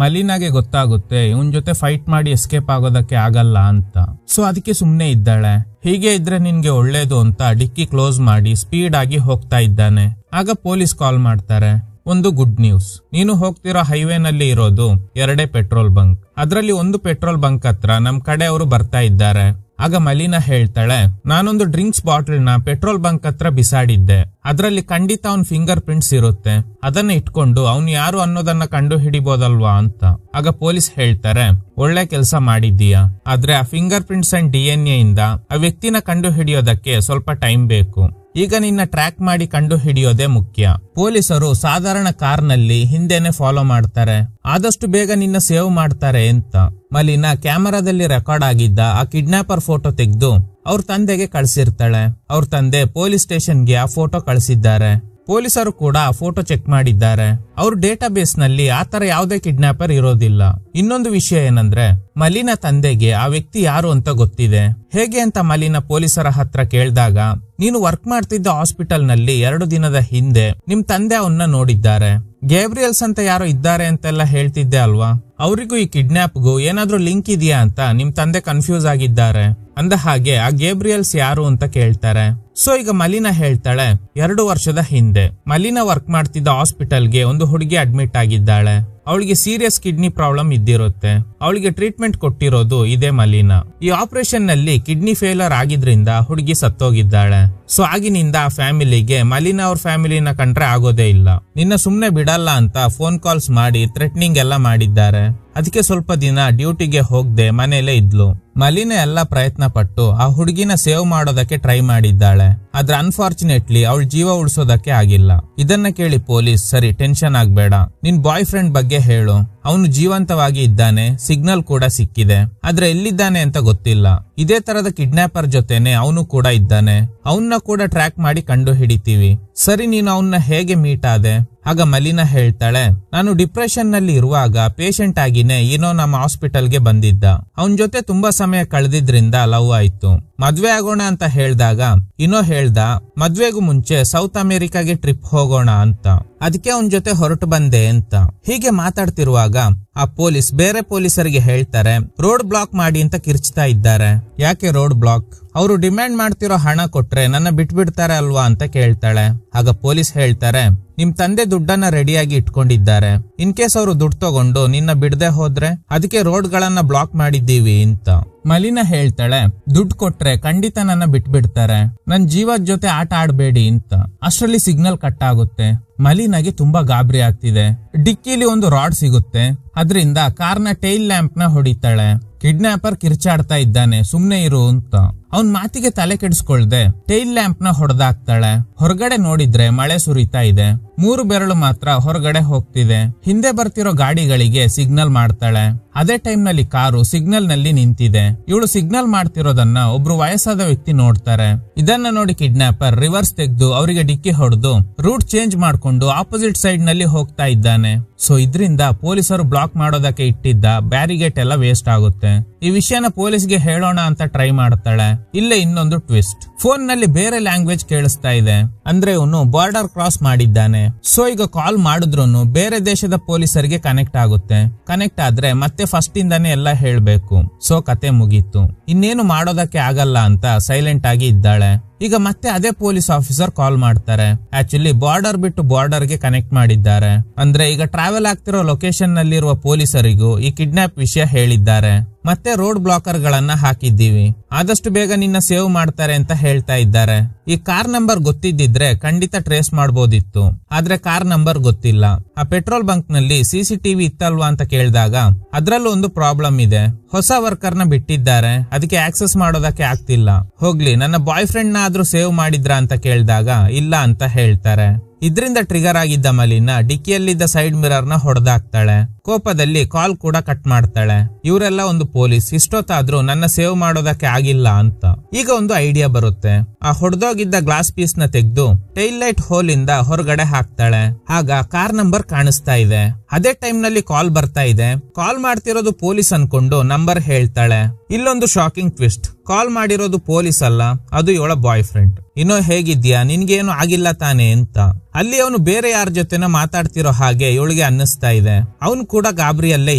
ಮಲೀನಾಗೆ ಗೊತ್ತಾಗುತ್ತೆ ಇವನ್ ಜೊತೆ ಫೈಟ್ ಮಾಡಿ ಎಸ್ಕೇಪ್ ಆಗೋದಕ್ಕೆ ಆಗಲ್ಲ ಅಂತ. ಸೊ ಅದಕ್ಕೆ ಸುಮ್ನೆ ಇದ್ದಾಳೆ. ಹೀಗೆ ಇದ್ರೆ ನಿನ್ಗೆ ಒಳ್ಳೇದು ಅಂತ ಡಿಕ್ಕಿ ಕ್ಲೋಸ್ ಮಾಡಿ ಸ್ಪೀಡ್ ಆಗಿ ಹೋಗ್ತಾ ಇದ್ದಾನೆ. ಆಗ ಪೊಲೀಸ್ ಕಾಲ್ ಮಾಡ್ತಾರೆ. ಒಂದು ಗುಡ್ ನ್ಯೂಸ್, ನೀನು ಹೋಗ್ತಿರೋ ಹೈವೇ ನಲ್ಲಿ ಇರೋದು 2 ಪೆಟ್ರೋಲ್ ಬಂಕ್. ಅದರಲ್ಲಿ ಒಂದು ಪೆಟ್ರೋಲ್ ಬಂಕ್ ಹತ್ರ ನಮ್ ಕಡೆ ಅವರು ಬರ್ತಾ ಇದ್ದಾರೆ. ಆಗ ಮಲೀನಾ ಹೇಳ್ತಾಳೆ, ನಾನೊಂದು ಡ್ರಿಂಕ್ಸ್ ಬಾಟಲ್ ನ ಪೆಟ್ರೋಲ್ ಬಂಕ್ ಹತ್ರ ಬಿಸಾಡಿದ್ದೆ, ಅದರಲ್ಲಿ ಖಂಡಿತ ಅವನ್ ಫಿಂಗರ್ ಪ್ರಿಂಟ್ಸ್ ಇರುತ್ತೆ, ಅದನ್ನ ಇಟ್ಕೊಂಡು ಅವ್ನು ಯಾರು ಅನ್ನೋದನ್ನ ಕಂಡು ಹಿಡಿಬೋದಲ್ವಾ ಅಂತ. ಆಗ ಪೊಲೀಸ್ ಹೇಳ್ತಾರೆ, ಒಳ್ಳೆ ಕೆಲಸ ಮಾಡಿದ್ದೀಯಾ, ಆದ್ರೆ ಆ ಫಿಂಗರ್ ಪ್ರಿಂಟ್ಸ್ ಅಂಡ್ DNA ಇಂದ ಆ ವ್ಯಕ್ತಿನ ಕಂಡು ಹಿಡಿಯೋದಕ್ಕೆ ಸ್ವಲ್ಪ ಟೈಮ್ ಬೇಕು. ಈಗ ನಿನ್ನ ಟ್ರ್ಯಾಕ್ ಮಾಡಿ ಕಂಡು ಹಿಡಿಯೋದೇ ಮುಖ್ಯ. ಪೊಲೀಸರು ಸಾಧಾರಣ ಕಾರ್ ನಲ್ಲಿ ಹಿಂದೆನೆ ಫಾಲೋ ಮಾಡ್ತಾರೆ, ಆದಷ್ಟು ಬೇಗ ನಿನ್ನ ಸೇವ್ ಮಾಡ್ತಾರೆ ಅಂತ. ಮಲೀನಾ ಕ್ಯಾಮೆರಾದಲ್ಲಿ ರೆಕಾರ್ಡ್ ಆಗಿದ್ದ ಆ ಕಿಡ್ನಾಪರ್ ಫೋಟೋ ತೆಗೆದು ಅವ್ರ ತಂದೆಗೆ ಕಳಿಸಿರ್ತಾಳೆ. ಅವ್ರ ತಂದೆ ಪೊಲೀಸ್ ಸ್ಟೇಷನ್ಗೆ ಆ ಫೋಟೋ ಕಳಿಸಿದ್ದಾರೆ. ಪೊಲೀಸರು ಕೂಡ ಆ ಫೋಟೋ ಚೆಕ್ ಮಾಡಿದ್ದಾರೆ. ಅವ್ರ ಡೇಟಾ ಬೇಸ್ ನಲ್ಲಿ ಆತರ ಯಾವುದೇ ಕಿಡ್ನಾಪರ್ ಇರೋದಿಲ್ಲ. ಇನ್ನೊಂದು ವಿಷಯ ಏನಂದ್ರೆ, ಮಲೀನಾ ತಂದೆಗೆ ಆ ವ್ಯಕ್ತಿ ಯಾರು ಅಂತ ಗೊತ್ತಿದೆ. ಹೇಗೆ ಅಂತ ಮಲೀನಾ ಪೊಲೀಸರ ಹತ್ರ ಕೇಳಿದಾಗ, ನೀನು ವರ್ಕ್ ಮಾಡ್ತಿದ್ದ ಹಾಸ್ಪಿಟಲ್ ನಲ್ಲಿ 2 ದಿನದ ಹಿಂದೆ ನಿಮ್ ತಂದೆ ಅವನ್ನ ನೋಡಿದ್ದಾರೆ, ಗೇಬ್ರಿಯಲ್ಸ್ ಅಂತ ಯಾರೋ ಇದ್ದಾರೆ ಅಂತೆಲ್ಲ ಹೇಳ್ತಿದ್ದೆ ಅಲ್ವಾ, ಅವರಿಗೂ ಈ ಕಿಡ್ನಾಪ್ಗೂ ಏನಾದ್ರೂ ಲಿಂಕ್ ಇದೆಯಾ ಅಂತ ನಿಮ್ ತಂದೆ ಕನ್ಫ್ಯೂಸ್ ಆಗಿದ್ದಾರೆ. ಅಂದ ಹಾಗೆ ಆ ಗೇಬ್ರಿಯಲ್ಸ್ ಯಾರು ಅಂತ ಕೇಳ್ತಾರೆ. ಸೊ ಈಗ ಮಲೀನಾ ಹೇಳ್ತಾಳೆ, 2 ವರ್ಷದ ಹಿಂದೆ ಮಲೀನಾ ವರ್ಕ್ ಮಾಡ್ತಿದ್ದ ಹಾಸ್ಪಿಟಲ್ಗೆ ಒಂದು ಹುಡುಗಿ ಅಡ್ಮಿಟ್ ಆಗಿದ್ದಾಳೆ. ಅವಳಿಗೆ ಸೀರಿಯಸ್ ಕಿಡ್ನಿ ಪ್ರಾಬ್ಲಮ್ ಇದ್ದಿರುತ್ತೆ. ಅವಳಿಗೆ ಟ್ರೀಟ್ಮೆಂಟ್ ಕೊಟ್ಟಿರೋದು ಇದೇ ಮಲೀನಾ. ಈ ಆಪರೇಷನ್ ನಲ್ಲಿ ಕಿಡ್ನಿ ಫೇಲರ್ ಆಗಿದ್ರಿಂದ ಹುಡುಗಿ ಸತ್ತೋಗಿದ್ದಾಳೆ. ಸೊ ಆಗಿನಿಂದ ಆ ಫ್ಯಾಮಿಲಿಗೆ ಮಲೀನಾ ಅವ್ರ ಫ್ಯಾಮಿಲಿನ ಕಂಡ್ರೆ ಆಗೋದೇ ಇಲ್ಲ. ನಿನ್ನ ಸುಮ್ನೆ ಬಿಡಲ್ಲ ಅಂತ ಫೋನ್ ಕಾಲ್ಸ್ ಮಾಡಿ ಥ್ರೆಟ್ನಿಂಗ್ ಎಲ್ಲ ಮಾಡಿದ್ದಾರೆ. ಅದಕ್ಕೆ ಸ್ವಲ್ಪ ದಿನ ಡ್ಯೂಟಿಗೆ ಹೋಗದೆ ಮನೇಲೆ ಇದ್ಲು. ಮಲೀನಾ ಎಲ್ಲ ಪ್ರಯತ್ನ ಪಟ್ಟು ಆ ಹುಡುಗಿನ ಸೇವ್ ಮಾಡೋದಕ್ಕೆ ಟ್ರೈ ಮಾಡಿದ್ದಾಳೆ. ಆದ್ರೆ ಅನ್ಫಾರ್ಚುನೇಟ್ಲಿ ಅವಳ ಜೀವ ಉಳಿಸೋದಕ್ಕೆ ಆಗಿಲ್ಲ. ಇದನ್ನ ಕೇಳಿ ಪೊಲೀಸ್, ಸರಿ ಟೆನ್ಷನ್ ಆಗ್ಬೇಡ, ನಿನ್ ಬಾಯ್ ಫ್ರೆಂಡ್ ಬಗ್ಗೆ ಹೇಳು, ಅವನು ಜೀವಂತವಾಗಿ ಇದ್ದಾನೆ, ಸಿಗ್ನಲ್ ಕೂಡ ಸಿಕ್ಕಿದೆ, ಆದ್ರೆ ಎಲ್ಲಿದ್ದಾನೆ ಅಂತ ಗೊತ್ತಿಲ್ಲ. ಇದೇ ತರದ ಕಿಡ್ನಾಪರ್ ಜೊತೆನೆ ಅವನು ಕೂಡ ಇದ್ದಾನೆ, ಅವನ್ನ ಕೂಡ ಟ್ರ್ಯಾಕ್ ಮಾಡಿ ಕಂಡು ಹಿಡಿತೀವಿ. ಸರಿ, ನೀನು ಅವನ್ನ ಹೇಗೆ ಮೀಟ್ ಆದೆ? ಆಗ ಮಲೀನಾ ಹೇಳ್ತಾಳೆ, ನಾನು ಡಿಪ್ರೆಷನ್ ನಲ್ಲಿ ಇರುವಾಗ ಪೇಷಂಟ್ ಆಗಿನೇ ಏನೋ ನಮ್ಮ ಹಾಸ್ಪಿಟಲ್ಗೆ ಬಂದಿದ್ದ. ಅವನ್ ಜೊತೆ ತುಂಬಾ ಸಮಯ ಕಳೆದಿದ್ರಿಂದ ಲವ್ ಆಯ್ತು. ಮದ್ವೆ ಆಗೋಣ ಅಂತ ಹೇಳ್ದಾಗ ಇನ್ನೋ ಹೇಳ್ದ, ಮದ್ವೆಗೂ ಮುಂಚೆ ಸೌತ್ ಅಮೆರಿಕಾಗೆ ಟ್ರಿಪ್ ಹೋಗೋಣ ಅಂತ. ಅದಕ್ಕೆ ಅವನ್ ಜೊತೆ ಹೊರಟು ಬಂದೆ ಅಂತ. ಹೀಗೆ ಮಾತಾಡ್ತಿರುವಾಗ ಆ ಪೊಲೀಸ್ ಬೇರೆ ಪೊಲೀಸರಿಗೆ ಹೇಳ್ತಾರೆ, ರೋಡ್ ಬ್ಲಾಕ್ ಮಾಡಿ ಅಂತ ಕಿರ್ಚ್ತಾ ಇದ್ದಾರೆ. ಯಾಕೆ ರೋಡ್ ಬ್ಲಾಕ್? ಅವರು ಡಿಮ್ಯಾಂಡ್ ಮಾಡ್ತಿರೋ ಹಣ ಕೊಟ್ರೆ ನನ್ನ ಬಿಟ್ಬಿಡ್ತಾರೆ ಅಲ್ವಾ ಅಂತ ಕೇಳ್ತಾಳೆ. ಆಗ ಪೊಲೀಸ್ ಹೇಳ್ತಾರೆ, ನಿಮ್ ತಂದೆ ದುಡ್ಡನ್ನ ರೆಡಿಯಾಗಿ ಇಟ್ಕೊಂಡಿದ್ದಾರೆ, ಇನ್ ಕೇಸ್ ಅವರು ದುಡ್ಡು ತಗೊಂಡು ನಿನ್ನ ಬಿಡದೆ ಹೋದ್ರೆ ಅದಕ್ಕೆ ರೋಡ್ ಗಳನ್ನ ಬ್ಲಾಕ್ ಮಾಡಿದ್ದೀವಿ ಅಂತ. ಮಲೀನಾ ಹೇಳ್ತಾಳೆ, ದುಡ್ಡು ಕೊಟ್ರೆ ಖಂಡಿತ ನನ್ನ ಬಿಟ್ಬಿಡ್ತಾರೆ, ನನ್ ಜೀವದ ಜೊತೆ ಆಟ ಆಡ್ಬೇಡಿ ಅಂತ. ಅಷ್ಟರಲ್ಲಿ ಸಿಗ್ನಲ್ ಕಟ್ ಆಗುತ್ತೆ. ಮಲೀನಾಗೆ ತುಂಬಾ ಗಾಬರಿ ಆಗ್ತಿದೆ. ಡಿಕ್ಕಿಲಿ ಒಂದು ರಾಡ್ ಸಿಗುತ್ತೆ, ಅದರಿಂದ ಕಾರ್ನ ಟೈಲ್ ಲ್ಯಾಂಪ್ ನ ಹೊಡಿತಾಳೆ. ಕಿಡ್ನಾಪರ್ ಕಿರ್ಚಾಡ್ತಾ ಇದ್ದಾನೆ, ಸುಮ್ನೆ ಇರು ಅಂತ. ಅವನ್ ಮಾತಿಗೆ ತಲೆ ಕೆಡಿಸ್ಕೊಳ್ದೆ ಟೈಲ್ ಲ್ಯಾಂಪ್ ನ ಹೊಡೆದಾಕ್ತಾಳೆ. ಹೊರಗಡೆ ನೋಡಿದ್ರೆ ಮಳೆ ಸುರಿತಾ ಇದೆ. 3 ಬೆರಳು ಮಾತ್ರ ಹೊರಗಡೆ ಹೋಗ್ತಿದೆ. ಹಿಂದೆ ಬರ್ತಿರೋ ಗಾಡಿಗಳಿಗೆ ಸಿಗ್ನಲ್ ಮಾಡ್ತಾಳೆ. ಅದೇ ಟೈಮ್ ನಲ್ಲಿ ಕಾರು ಸಿಗ್ನಲ್ ನಲ್ಲಿ ನಿಂತಿದೆ. ಇವಳು ಸಿಗ್ನಲ್ ಮಾಡ್ತಿರೋದನ್ನ ಒಬ್ರು ವಯಸ್ಸಾದ ವ್ಯಕ್ತಿ ನೋಡ್ತಾರೆ. ಇದನ್ನ ನೋಡಿ ಕಿಡ್ನಾಪರ್ ರಿವರ್ಸ್ ತೆಗೆದು ಅವರಿಗೆ ಡಿಕ್ಕಿ ಹೊಡೆದು ರೂಟ್ ಚೇಂಜ್ ಮಾಡ್ಕೊಂಡು ಆಪೋಸಿಟ್ ಸೈಡ್ ನಲ್ಲಿ ಹೋಗ್ತಾ ಇದ್ದಾನೆ. ಸೊ ಇದರಿಂದ ಪೊಲೀಸರು ಬ್ಲಾಕ್ ಮಾಡೋದಕ್ಕೆ ಇಟ್ಟಿದ್ದ ಬ್ಯಾರಿಗೇಟ್ ಎಲ್ಲ ವೇಸ್ಟ್ ಆಗುತ್ತೆ. ಈ ವಿಷಯನ ಪೊಲೀಸ್ಗೆ ಹೇಳೋಣ ಅಂತ ಟ್ರೈ ಮಾಡ್ತಾಳೆ. ಇಲ್ಲೇ ಇನ್ನೊಂದು ಟ್ವಿಸ್ಟ್, ಫೋನ್ ನಲ್ಲಿ ಬೇರೆ ಲ್ಯಾಂಗ್ವೇಜ್ ಕೇಳಿಸ್ತಾ ಇದೆ. ಅಂದ್ರೆ ಇವನು ಬಾರ್ಡರ್ ಕ್ರಾಸ್ ಮಾಡಿದ್ದಾನೆ. ಸೊ ಈಗ ಕಾಲ್ ಮಾಡಿದ್ರು ಬೇರೆ ದೇಶದ ಪೊಲೀಸರಿಗೆ ಕನೆಕ್ಟ್ ಆಗುತ್ತೆ. ಕನೆಕ್ಟ್ ಆದ್ರೆ ಮತ್ತೆ ಫಸ್ಟ್ ಇಂದಾನೆ ಎಲ್ಲ ಹೇಳ್ಬೇಕು. ಸೊ ಕತೆ ಮುಗೀತು. ಇನ್ನೇನು ಮಾಡೋದಕ್ಕೆ ಆಗಲ್ಲ ಅಂತ ಸೈಲೆಂಟ್ ಆಗಿ ಇದ್ದಾಳೆ. ಈಗ ಮತ್ತೆ ಅದೇ ಪೊಲೀಸ್ ಆಫೀಸರ್ ಕಾಲ್ ಮಾಡ್ತಾರೆ. ಆಕ್ಚುಲಿ ಬಾರ್ಡರ್ ಬಿಟ್ಟು ಬಾರ್ಡರ್ ಗೆ ಕನೆಕ್ಟ್ ಮಾಡಿದ್ದಾರೆ. ಅಂದ್ರೆ ಈಗ ಟ್ರಾವೆಲ್ ಆಗ್ತಿರೋ ಲೊಕೇಶನ್ ನಲ್ಲಿರುವ ಪೊಲೀಸರಿಗೂ ಈ ಕಿಡ್ನಾಪ್ ವಿಷಯ ಹೇಳಿದ್ದಾರೆ. ಮತ್ತೆ ರೋಡ್ ಬ್ಲಾಕರ್ ಗಳನ್ನ ಹಾಕಿದ್ದೀವಿ, ಆದಷ್ಟು ಬೇಗ ನಿನ್ನ ಸೇವ್ ಮಾಡ್ತಾರೆ ಅಂತ ಹೇಳ್ತಾ ಇದ್ದಾರೆ. ಈ ಕಾರ್ ನಂಬರ್ ಗೊತ್ತಿದ್ದಿದ್ರೆ ಖಂಡಿತ ಟ್ರೇಸ್ ಮಾಡಬಹುದಿತ್ತು, ಆದ್ರೆ ಕಾರ್ ನಂಬರ್ ಗೊತ್ತಿಲ್ಲ. ಆ ಪೆಟ್ರೋಲ್ ಬಂಕ್ ನಲ್ಲಿ CCTV ಇತ್ತಲ್ವಾ ಅಂತ ಕೇಳಿದಾಗ ಅದ್ರಲ್ಲೂ ಒಂದು ಪ್ರಾಬ್ಲಮ್ ಇದೆ. ಹೊಸ ವರ್ಕರ್ ನ ಬಿಟ್ಟಿದ್ದಾರೆ, ಅದಕ್ಕೆ ಆಕ್ಸೆಸ್ ಮಾಡೋದಕ್ಕೆ ಆಗ್ತಿಲ್ಲ. ಹೋಗ್ಲಿ, ನನ್ನ ಬಾಯ್ ಫ್ರೆಂಡ್ ನ ಆದ್ರೂ ಸೇವ್ ಮಾಡಿದ್ರ ಅಂತ ಕೇಳಿದಾಗ ಇಲ್ಲ ಅಂತ ಹೇಳ್ತಾರೆ. ಇದ್ರಿಂದ ಟ್ರಿಗರ್ ಆಗಿದ್ದ ಮಲಿನ ಡಿಕ್ಕಿಯಲ್ಲಿದ್ದ ಸೈಡ್ ಮಿರರ್ ನ ಹೊಡೆದಾಕ್ತಾಳೆ. ಕೋಪದಲ್ಲಿ ಕಾಲ್ ಕೂಡ ಕಟ್ ಮಾಡ್ತಾಳೆ. ಇವರೆಲ್ಲ ಒಂದು ಪೊಲೀಸ್, ಇಷ್ಟೊತ್ತಾದ್ರೂ ನನ್ನ ಸೇವ್ ಮಾಡೋದಕ್ಕೆ ಆಗಿಲ್ಲ ಅಂತ. ಈಗ ಒಂದು ಐಡಿಯಾ ಬರುತ್ತೆ. ಆ ಹೊಡೆದೋಗಿದ್ದ ಗ್ಲಾಸ್ ಪೀಸ್ ನ ತೆಗೆದು ಟೈಲ್ ಲೈಟ್ ಹೋಲ್ ಇಂದ ಹೊರಗಡೆ ಹಾಕ್ತಾಳೆ. ಆಗ ಕಾರ್ ನಂಬರ್ ಕಾಣಿಸ್ತಾ ಇದೆ. ಅದೇ ಟೈಮ್ ನಲ್ಲಿ ಕಾಲ್ ಬರ್ತಾ ಇದೆ. ಕಾಲ್ ಮಾಡ್ತಿರೋದು ಪೊಲೀಸ್ ಅನ್ಕೊಂಡು ನಂಬರ್ ಹೇಳ್ತಾಳೆ. ಇಲ್ಲೊಂದು ಶಾಕಿಂಗ್ ಟ್ವಿಸ್ಟ್. ಕಾಲ್ ಮಾಡಿರೋದು ಪೊಲೀಸ್ ಅಲ್ಲ, ಅದು ಇವಳ ಬಾಯ್ ಫ್ರೆಂಡ್. ಇನ್ನೋ ಹೇಗಿದ್ಯಾ, ನಿನ್ಗೇನು ಆಗಿಲ್ಲ ತಾನೆ ಅಂತ. ಅಲ್ಲಿ ಅವನು ಬೇರೆ ಯಾರ ಜೊತೆನ ಮಾತಾಡ್ತಿರೋ ಹಾಗೆ ಇವಳಿಗೆ ಅನ್ನಿಸ್ತಾ ಇದೆ. ಅವನು ಕೂಡ ಗಾಬರಿಯಲ್ಲೇ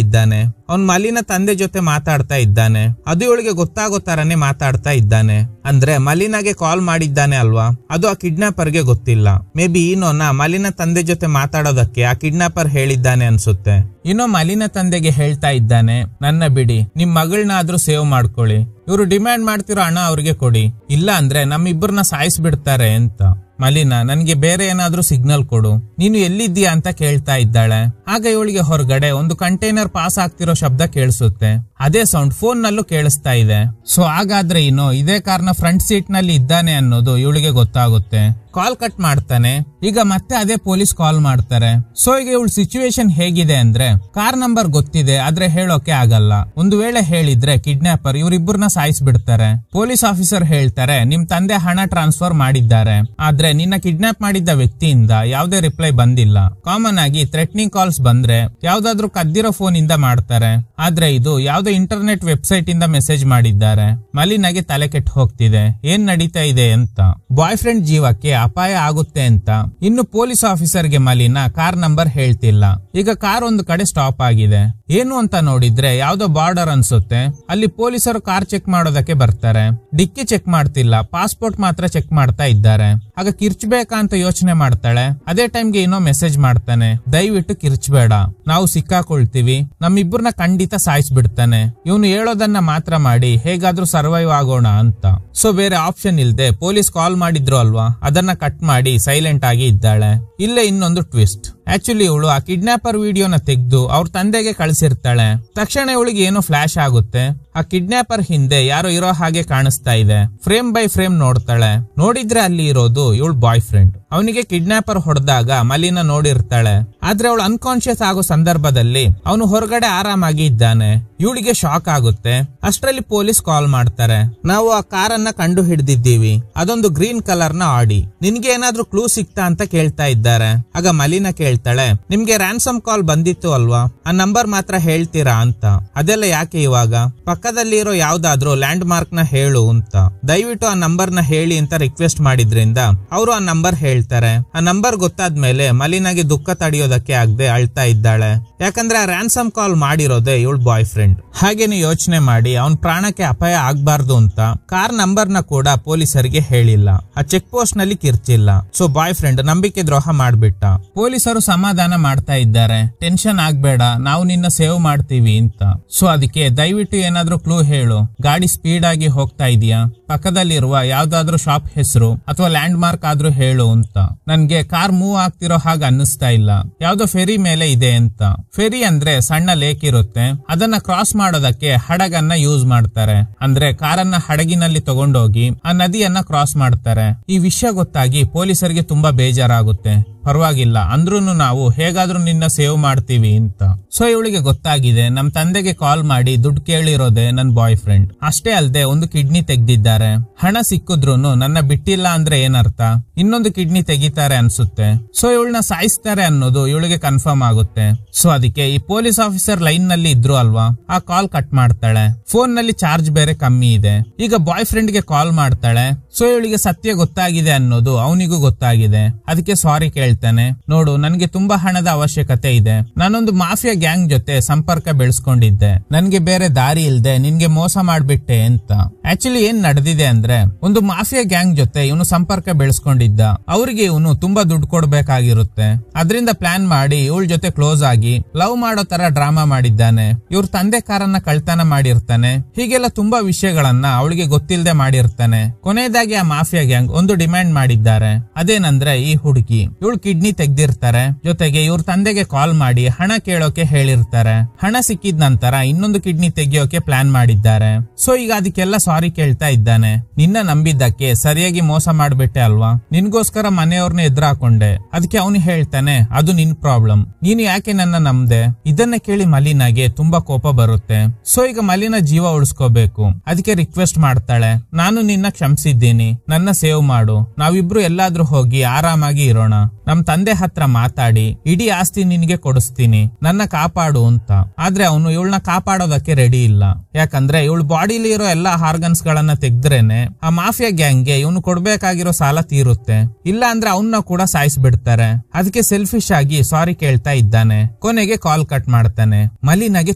ಇದ್ದಾನೆ. ಅವನ್ ಮಲಿನ ತಂದೆ ಜೊತೆ ಮಾತಾಡ್ತಾ ಇದ್ದಾನೆ. ಅದು ಇವಳಿಗೆ ಗೊತ್ತಾಗೋ ತರನೇ ಮಾತಾಡ್ತಾ ಇದ್ದಾನೆ. ಅಂದ್ರೆ ಮಲಿನಾಗೆ ಕಾಲ್ ಮಾಡಿದ್ದಾನೆ ಅಲ್ವಾ, ಅದು ಆ ಕಿಡ್ನಾಪರ್ ಗೆ ಗೊತ್ತಿಲ್ಲ. ಮೇ ಬಿ ಇನ್ನೋನ ಮಲಿನ ತಂದೆ ಜೊತೆ ಮಾತಾಡೋದಕ್ಕೆ ಆ ಕಿಡ್ನಾಪರ್ ಹೇಳಿದ್ದಾನೆ ಅನ್ಸುತ್ತೆ. ಇನ್ನೋ ಮಲಿನ ತಂದೆಗೆ ಹೇಳ್ತಾ ಇದ್ದಾನೆ, ನನ್ನ ಬಿಡಿ, ನಿಮ್ ಮಗಳನ್ನಾದ್ರೂ ಸೇವ್ ಮಾಡ್ಕೊಳ್ಳಿ. ಇವರು ಡಿಮ್ಯಾಂಡ್ ಮಾಡ್ತಿರೋ ಹಣ ಅವ್ರಿಗೆ ಕೊಡಿ, ಇಲ್ಲ ಅಂದ್ರೆ ನಮ್ಮಿಬ್ಬರನ್ನ ಸಾಯಿಸ್ಬಿಡ್ತಾರೆ ಅಂತ. ಮಲಿನ, ನನ್ಗೆ ಬೇರೆ ಏನಾದ್ರೂ ಸಿಗ್ನಲ್ ಕೊಡು, ನೀನು ಎಲ್ಲಿದ್ದೀಯಾ ಅಂತ ಕೇಳ್ತಾ ಇದ್ದಾಳೆ. ಆಗ ಇವಳಿಗೆ ಹೊರಗಡೆ ಒಂದು ಕಂಟೈನರ್ ಪಾಸ್ ಆಗ್ತಿರೋ ಶಬ್ದ ಕೇಳಿಸುತ್ತೆ. ಅದೇ ಸೌಂಡ್ ಫೋನ್ ನಲ್ಲೂ ಕೇಳಿಸ್ತಾ ಇದೆ. ಸೊ ಹಾಗಾದ್ರೆ ಇನ್ನು ಇದೇ ಕಾರ್ನ ಫ್ರಂಟ್ ಸೀಟ್ ನಲ್ಲಿ ಇದ್ದಾನೆ ಅನ್ನೋದು ಇವಳಿಗೆ ಗೊತ್ತಾಗುತ್ತೆ. ಕಾಲ್ ಕಟ್ ಮಾಡ್ತಾನೆ. ಈಗ ಮತ್ತೆ ಅದೇ ಪೊಲೀಸ್ ಕಾಲ್ ಮಾಡ್ತಾರೆ. ಸೊ ಈಗ ಇವಳ ಸಿಚುವೇಶನ್ ಹೇಗಿದೆ ಅಂದ್ರೆ, ಕಾರ್ ನಂಬರ್ ಗೊತ್ತಿದೆ ಆದ್ರೆ ಹೇಳೋಕೆ ಆಗಲ್ಲ. ಒಂದು ವೇಳೆ ಹೇಳಿದ್ರೆ ಕಿಡ್ನಾಪರ್ ಇವರಿಬ್ಬರನ್ನ ಸಾಯಿಸ್ಬಿಡ್ತಾರೆ. ಪೊಲೀಸ್ ಆಫೀಸರ್ ಹೇಳ್ತಾರೆ, ನಿಮ್ ತಂದೆ ಹಣ ಟ್ರಾನ್ಸ್ಫರ್ ಮಾಡಿದ್ದಾರೆ, ಆದ್ರೆ ನಿನ್ನ ಕಿಡ್ನಾಪ್ ಮಾಡಿದ್ದ ವ್ಯಕ್ತಿಯಿಂದ ಯಾವುದೇ ರಿಪ್ಲೈ ಬಂದಿಲ್ಲ. ಕಾಮನ್ ಆಗಿ ಥ್ರೆಟ್ನಿಂಗ್ ಕಾಲ್ಸ್ ಬಂದ್ರೆ ಯಾವ್ದಾದ್ರು ಕದ್ದಿರೋ ಫೋನ್ ಇಂದ ಮಾಡ್ತಾರೆ, ಆದ್ರೆ ಇದು ಯಾವ್ದೋ ಇಂಟರ್ನೆಟ್ ವೆಬ್ಸೈಟ್ ಇಂದ ಮೆಸೇಜ್ ಮಾಡಿದ್ದಾರೆ. ಮಲಿನಾಗೆ ತಲೆ ಕೆಟ್ಟು ಹೋಗ್ತಿದೆ, ಏನ್ ನಡೀತಾ ಇದೆ ಅಂತ. ಬಾಯ್ ಫ್ರೆಂಡ್ ಜೀವಕ್ಕೆ ಅಪಾಯ ಆಗುತ್ತೆ ಅಂತ ಇನ್ನು ಪೊಲೀಸ್ ಆಫೀಸರ್ಗೆ ಮಲಿನ ಕಾರ್ ನಂಬರ್ ಹೇಳ್ತಿಲ್ಲ. ಈಗ ಕಾರ್ ಒಂದು ಕಡೆ ಸ್ಟಾಪ್ ಆಗಿದೆ. ಏನು ಅಂತ ನೋಡಿದ್ರೆ ಯಾವ್ದೋ ಬಾರ್ಡರ್ ಅನ್ಸುತ್ತೆ. ಅಲ್ಲಿ ಪೊಲೀಸರು ಕಾರ್ ಚೆಕ್ ಮಾಡೋದಕ್ಕೆ ಬರ್ತಾರೆ. ಡಿಕ್ಕಿ ಚೆಕ್ ಮಾಡ್ತಿಲ್ಲ, ಪಾಸ್ಪೋರ್ಟ್ ಮಾತ್ರ ಚೆಕ್ ಮಾಡ್ತಾ ಇದ್ದಾರೆ. ಆಗ ಕಿರ್ಚ್ಬೇಕಾ ಅಂತ ಯೋಚನೆ ಮಾಡ್ತಾಳೆ. ಅದೇ ಟೈಮ್ಗೆ ಏನೋ ಮೆಸೇಜ್ ಮಾಡ್ತಾನೆ, ದಯವಿಟ್ಟು ಕಿರ್ಚ್ಬೇಡ, ನಾವು ಸಿಕ್ಕಾಕೊಳ್ತೀವಿ, ನಮ್ಮಿಬ್ಬರನ್ನ ಖಂಡಿತ ಸಾಯಿಸ್ಬಿಡ್ತಾನೆ. ಇವನು ಹೇಳೋದನ್ನ ಮಾತ್ರ ಮಾಡಿ ಹೇಗಾದ್ರೂ ಸರ್ವೈವ್ ಆಗೋಣ ಅಂತ. ಸೊ ಬೇರೆ ಆಪ್ಷನ್ ಇಲ್ದೆ ಪೊಲೀಸ್ ಕಾಲ್ ಮಾಡಿದ್ರು ಅಲ್ವಾ, ಅದನ್ನ ಕಟ್ ಮಾಡಿ ಸೈಲೆಂಟ್ ಆಗಿ ಇದ್ದಾಳೆ. ಇಲ್ಲೇ ಇನ್ನೊಂದು ಟ್ವಿಸ್ಟ್. ಆಕ್ಚುಲಿ ಇವಳು ಆ ಕಿಡ್ನಾಪರ್ ವಿಡಿಯೋನ ತೆಗೆದು ಅವ್ರ ತಂದೆಗೆ ಕಳಿಸಿರ್ತಾಳೆ. ತಕ್ಷಣ ಇವಳಿಗೆ ಏನೋ ಫ್ಲಾಶ್ ಆಗುತ್ತೆ. ಆ ಕಿಡ್ನಾಪರ್ ಹಿಂದೆ ಯಾರೋ ಇರೋ ಹಾಗೆ ಕಾಣಿಸ್ತಾ ಇದೆ. ಫ್ರೇಮ್ ಬೈ ಫ್ರೇಮ್ ನೋಡ್ತಾಳೆ. ನೋಡಿದ್ರೆ ಅಲ್ಲಿ ಇರೋದು ಇವಳು ಬಾಯ್ ಫ್ರೆಂಡ್. ಅವನಿಗೆ ಕಿಡ್ನಾಪರ್ ಹೊಡೆದಾಗ ಮಲಿನ ನೋಡಿರ್ತಾಳೆ. ಆದ್ರೆ ಅವಳು ಅನ್ಕಾನ್ಶಿಯಸ್ ಆಗೋ ಸಂದರ್ಭದಲ್ಲಿ ಅವನು ಹೊರಗಡೆ ಆರಾಮಾಗಿ ಇದ್ದಾನೆ. ಇವಳಿಗೆ ಶಾಕ್ ಆಗುತ್ತೆ. ಅಷ್ಟರಲ್ಲಿ ಪೊಲೀಸ್ ಕಾಲ್ ಮಾಡ್ತಾರೆ. ನಾವು ಆ ಕಾರನ್ನ ಕಂಡು ಹಿಡಿದಿದ್ದೀವಿ, ಅದೊಂದು ಗ್ರೀನ್ ಕಲರ್ ನ ಆಡಿ, ನಿನ್ಗೆ ಏನಾದ್ರೂ ಕ್ಲೂ ಸಿಕ್ತಾ ಅಂತ ಕೇಳ್ತಾ ಇದ್ದಾರೆ. ಆಗ ಮಲಿನ ಕೇಳ್ತಾಳೆ, ನಿಮ್ಗೆ ರ್ಯಾನ್ಸಮ್ ಕಾಲ್ ಬಂದಿತ್ತು ಅಲ್ವಾ, ಆ ನಂಬರ್ ಮಾತ್ರ ಹೇಳ್ತೀರಾ ಅಂತ. ಅದೆಲ್ಲ ಯಾಕೆ ಇವಾಗ, ಪಕ್ಕದಲ್ಲಿ ಇರೋ ಯಾವ್ದಾದ್ರು ಲ್ಯಾಂಡ್ ಮಾರ್ಕ್ ನ ಹೇಳು ಅಂತ. ದಯವಿಟ್ಟು ಆ ನಂಬರ್ ನ ಹೇಳಿ ಅಂತ ರಿಕ್ವೆಸ್ಟ್ ಮಾಡಿದ್ರಿಂದ ಅವರು ಆ ನಂಬರ್ ಹೇಳ್ತಾರೆ. ಆ ನಂಬರ್ ಗೊತ್ತಾದ್ಮೇಲೆ ಮಲಿನಾಗೆ ದುಃಖ ತಡೆಯೋದಕ್ಕೆ ಆಗದೆ ಅಳ್ತಾ ಇದ್ದಾಳೆ. ಯಾಕಂದ್ರೆ ಆ ರ್ಯಾನ್ಸಮ್ ಕಾಲ್ ಮಾಡಿರೋದೇ ಇವಳ ಬಾಯ್ ಫ್ರೆಂಡ್. ಹಾಗೇನೆ ಯೋಚನೆ ಮಾಡಿ ಅವನ್ ಪ್ರಾಣಕ್ಕೆ ಅಪಾಯ ಆಗ್ಬಾರ್ದು ಅಂತ ಕಾರ್ ನಂಬರ್ ನ ಕೂಡ ಪೊಲೀಸರಿಗೆ ಹೇಳಿಲ್ಲ. ಆ ಚೆಕ್ ಪೋಸ್ಟ್ ನಲ್ಲಿ ಕಿರ್ಚಿಲ್ಲ. ಸೊ ಬಾಯ್ ಫ್ರೆಂಡ್ ನಂಬಿಕೆ ದ್ರೋಹ ಮಾಡ್ಬಿಟ್ಟ. ಪೊಲೀಸರು ಸಮಾಧಾನ ಮಾಡ್ತಾ ಇದ್ದಾರೆ, ಟೆನ್ಷನ್ ಆಗ್ಬೇಡ, ನಾವು ನಿನ್ನ ಸೇವ್ ಮಾಡ್ತೀವಿ ಅಂತ. ಸೊ ಅದಕ್ಕೆ ದಯವಿಟ್ಟು ಏನಾದ್ರೂ ಕ್ಲೂ ಹೇಳು, ಗಾಡಿ ಸ್ಪೀಡ್ ಆಗಿ ಹೋಗ್ತಾ ಇದೆಯಾ, ಪಕ್ಕದಲ್ಲಿರುವ ಯಾವ್ದಾದ್ರು ಶಾಪ್ ಹೆಸರು ಅಥವಾ ಲ್ಯಾಂಡ್ ಮಾರ್ಕ್ ಆದ್ರೂ ಹೇಳು ಅಂತ. ನನ್ಗೆ ಕಾರ್ ಮೂವ್ ಆಗ್ತಿರೋ ಹಾಗೆ ಅನ್ನಿಸ್ತಾ ಇಲ್ಲ, ಯಾವ್ದೋ ಫೆರಿ ಮೇಲೆ ಇದೆ ಅಂತ. ಫೆರಿ ಅಂದ್ರೆ ಸಣ್ಣ ಲೇಕ್ ಇರುತ್ತೆ, ಅದನ್ನ ಕ್ರಾಸ್ ಮಾಡೋದಕ್ಕೆ ಹಡಗನ್ನ ಯೂಸ್ ಮಾಡ್ತಾರೆ. ಅಂದ್ರೆ ಕಾರನ್ನ ಹಡಗಿನಲ್ಲಿ ತಗೊಂಡೋಗಿ ಆ ನದಿಯನ್ನ ಕ್ರಾಸ್ ಮಾಡ್ತಾರೆ. ಈ ವಿಷಯ ಗೊತ್ತಾಗಿ ಪೊಲೀಸರಿಗೆ ತುಂಬಾ ಬೇಜಾರಾಗುತ್ತೆ. ಪರವಾಗಿಲ್ಲ ಅಂದ್ರೂನು ನಾವು ಹೇಗಾದ್ರೂ ನಿನ್ನ ಸೇವ್ ಮಾಡ್ತೀವಿ ಅಂತ. ಸೊ ಇವಳಿಗೆ ಗೊತ್ತಾಗಿದೆ, ನಮ್ ತಂದೆಗೆ ಕಾಲ್ ಮಾಡಿ ದುಡ್ಡು ಕೇಳಿರೋದೆ ನನ್ ಬಾಯ್ ಫ್ರೆಂಡ್. ಅಷ್ಟೇ ಅಲ್ಲದೆ ಒಂದು ಕಿಡ್ನಿ ತೆಗ್ದಿದ್ದಾರೆ. ಹಣ ಸಿಕ್ಕಿದ್ರೂನು ನನ್ನ ಬಿಟ್ಟಿಲ್ಲ ಅಂದ್ರೆ ಏನರ್ಥ, ಇನ್ನೊಂದು ಕಿಡ್ನಿ ತೆಗಿತಾರೆ ಅನ್ಸುತ್ತೆ. ಸೊ ಇವಳನ್ನ ಸಾಯಿಸ್ತಾರೆ ಅನ್ನೋದು ಇವಳಿಗೆ ಕನ್ಫರ್ಮ್ ಆಗುತ್ತೆ. ಸೊ ಅದಕ್ಕೆ ಈ ಪೊಲೀಸ್ ಆಫೀಸರ್ ಲೈನ್ ನಲ್ಲಿ ಇದ್ರು ಅಲ್ವಾ, ಆ ಕಾಲ್ ಕಟ್ ಮಾಡ್ತಾಳೆ. ಫೋನ್ ನಲ್ಲಿ ಚಾರ್ಜ್ ಬೇರೆ ಕಮ್ಮಿ ಇದೆ. ಈಗ ಬಾಯ್ ಫ್ರೆಂಡ್ ಗೆ ಕಾಲ್ ಮಾಡ್ತಾಳೆ. ಸೊ ಇವಳಿಗೆ ಸತ್ಯ ಗೊತ್ತಾಗಿದೆ ಅನ್ನೋದು ಅವನಿಗೂ ಗೊತ್ತಾಗಿದೆ. ಅದಕ್ಕೆ ಸಾರಿ ಕೇಳ್ತಾನೆ. ನೋಡು, ನನ್ಗೆ ತುಂಬಾ ಹಣದ ಅವಶ್ಯಕತೆ ಇದೆ. ನಾನೊಂದು ಮಾಫಿಯಾ ಗ್ಯಾಂಗ್ ಜೊತೆ ಸಂಪರ್ಕ ಬೆಳೆಸ್ಕೊಂಡಿದ್ದೆ. ನನ್ಗೆ ಬೇರೆ ದಾರಿ ಇಲ್ದೆ ನಿನ್ಗೆ ಮೋಸ ಮಾಡ್ಬಿಟ್ಟೆ ಅಂತ. ಆಕ್ಚುಲಿ ಏನ್ ನಡೆದಿದೆ ಅಂದ್ರೆ, ಒಂದು ಮಾಫಿಯಾ ಗ್ಯಾಂಗ್ ಜೊತೆ ಇವನು ಸಂಪರ್ಕ ಬೆಳೆಸ್ಕೊಂಡಿದ್ದ. ಅವ್ರಿಗೆ ಇವನು ತುಂಬಾ ದುಡ್ಡು ಕೊಡ್ಬೇಕಾಗಿರುತ್ತೆ. ಅದರಿಂದ ಪ್ಲಾನ್ ಮಾಡಿ ಇವಳ ಜೊತೆ ಕ್ಲೋಸ್ ಆಗಿ ಲವ್ ಮಾಡೋ ತರ ಡ್ರಾಮಾ ಮಾಡಿದ್ದಾನೆ. ಇವ್ರ ತಂದೆ ಕಾರನ್ನ ಕಳ್ತನ ಮಾಡಿರ್ತಾನೆ. ಹೀಗೆಲ್ಲ ತುಂಬಾ ವಿಷಯಗಳನ್ನ ಅವಳಿಗೆ ಗೊತ್ತಿಲ್ಲದೆ ಮಾಡಿರ್ತಾನೆ. ಕೊನೆಯದಾಗಿ ಆ ಮಾಫಿಯಾ ಗ್ಯಾಂಗ್ ಒಂದು ಡಿಮ್ಯಾಂಡ್ ಮಾಡಿದ್ದಾರೆ. ಅದೇನಂದ್ರೆ, ಈ ಹುಡುಗಿ ಇವಳು ಕಿಡ್ನಿ ತೆಗ್ದಿರ್ತಾರೆ, ಜೊತೆಗೆ ಇವ್ರ ತಂದೆಗೆ ಕಾಲ್ ಮಾಡಿ ಹಣ ಕೇಳೋಕೆ ಹೇಳಿರ್ತಾರೆ. ಹಣ ಸಿಕ್ಕಿದ ನಂತರ ಇನ್ನೊಂದು ಕಿಡ್ನಿ ತೆಗಿಯೋಕೆ ಪ್ಲಾನ್ ಮಾಡಿದ್ದಾರೆ. ಸೊ ಈಗ ಅದಕ್ಕೆಲ್ಲ ಸಾರಿ ಕೇಳ್ತಾ ಇದ್ದಾನೆ. ನಿನ್ನ ನಂಬಿದ್ದಕ್ಕೆ ಸರಿಯಾಗಿ ಮೋಸ ಮಾಡ್ಬಿಟ್ಟೆ ಅಲ್ವಾ, ನಿನ್ಗೋಸ್ಕರ ಮನೆಯವ್ರನ್ನ ಎದುರಾಕೊಂಡೆ. ಅದಕ್ಕೆ ಅವನು ಹೇಳ್ತಾನೆ, ಅದು ನಿನ್ ಪ್ರಾಬ್ಲಮ್, ನೀನು ಯಾಕೆ ನನ್ನ ನಂಬ್ದೆ. ಇದನ್ನ ಕೇಳಿ ಮಲಿನಾಗೆ ತುಂಬಾ ಕೋಪ ಬರುತ್ತೆ. ಸೊ ಈಗ ಮಲಿನ ಜೀವ ಉಳಿಸ್ಕೋಬೇಕು. ಅದಕ್ಕೆ ರಿಕ್ವೆಸ್ಟ್ ಮಾಡ್ತಾಳೆ, ನಾನು ನಿನ್ನ ಕ್ಷಮಿಸಿದ್ದೀನಿ, ನನ್ನ ಸೇವ್ ಮಾಡು, ನಾವಿಬ್ರು ಎಲ್ಲಾದ್ರೂ ಹೋಗಿ ಆರಾಮಾಗಿ ಇರೋಣ. ನಮ್ ತಂದೆ ಹತ್ರ ಮಾತಾಡಿ ಇಡೀ ಆಸ್ತಿ ನಿನ್ಗೆ ಕೊಡಿಸ್ತೀನಿ, ನನ್ನ ಕಾಪಾಡು ಅಂತ. ಆದ್ರೆ ಅವನು ಇವಳನ್ನ ಕಾಪಾಡೋದಕ್ಕೆ ರೆಡಿ ಇಲ್ಲ. ಯಾಕಂದ್ರೆ ಇವಳು ಬಾಡಿಲಿ ಇರೋ ಎಲ್ಲಾ ಆರ್ಗನ್ಸ್ ಗಳನ್ನ ತೆಗ್ದ್ರೇನೆ ಆ ಮಾಫಿಯಾ ಗ್ಯಾಂಗ್ಗೆ ಇವನು ಕೊಡ್ಬೇಕಾಗಿರೋ ಸಾಲ ತೀರುತ್ತೆ. ಇಲ್ಲ ಅಂದ್ರೆ ಅವನ್ನ ಕೂಡ ಸಾಯಿಸ್ಬಿಡ್ತಾರೆ. ಅದಕ್ಕೆ ಸೆಲ್ಫಿಶ್ ಆಗಿ ಸಾರಿ ಕೇಳ್ತಾ ಇದ್ದಾನೆ. ಕೊನೆಗೆ ಕಾಲ್ ಕಟ್ ಮಾಡ್ತಾನೆ. ಮಲಿನಾಗೆ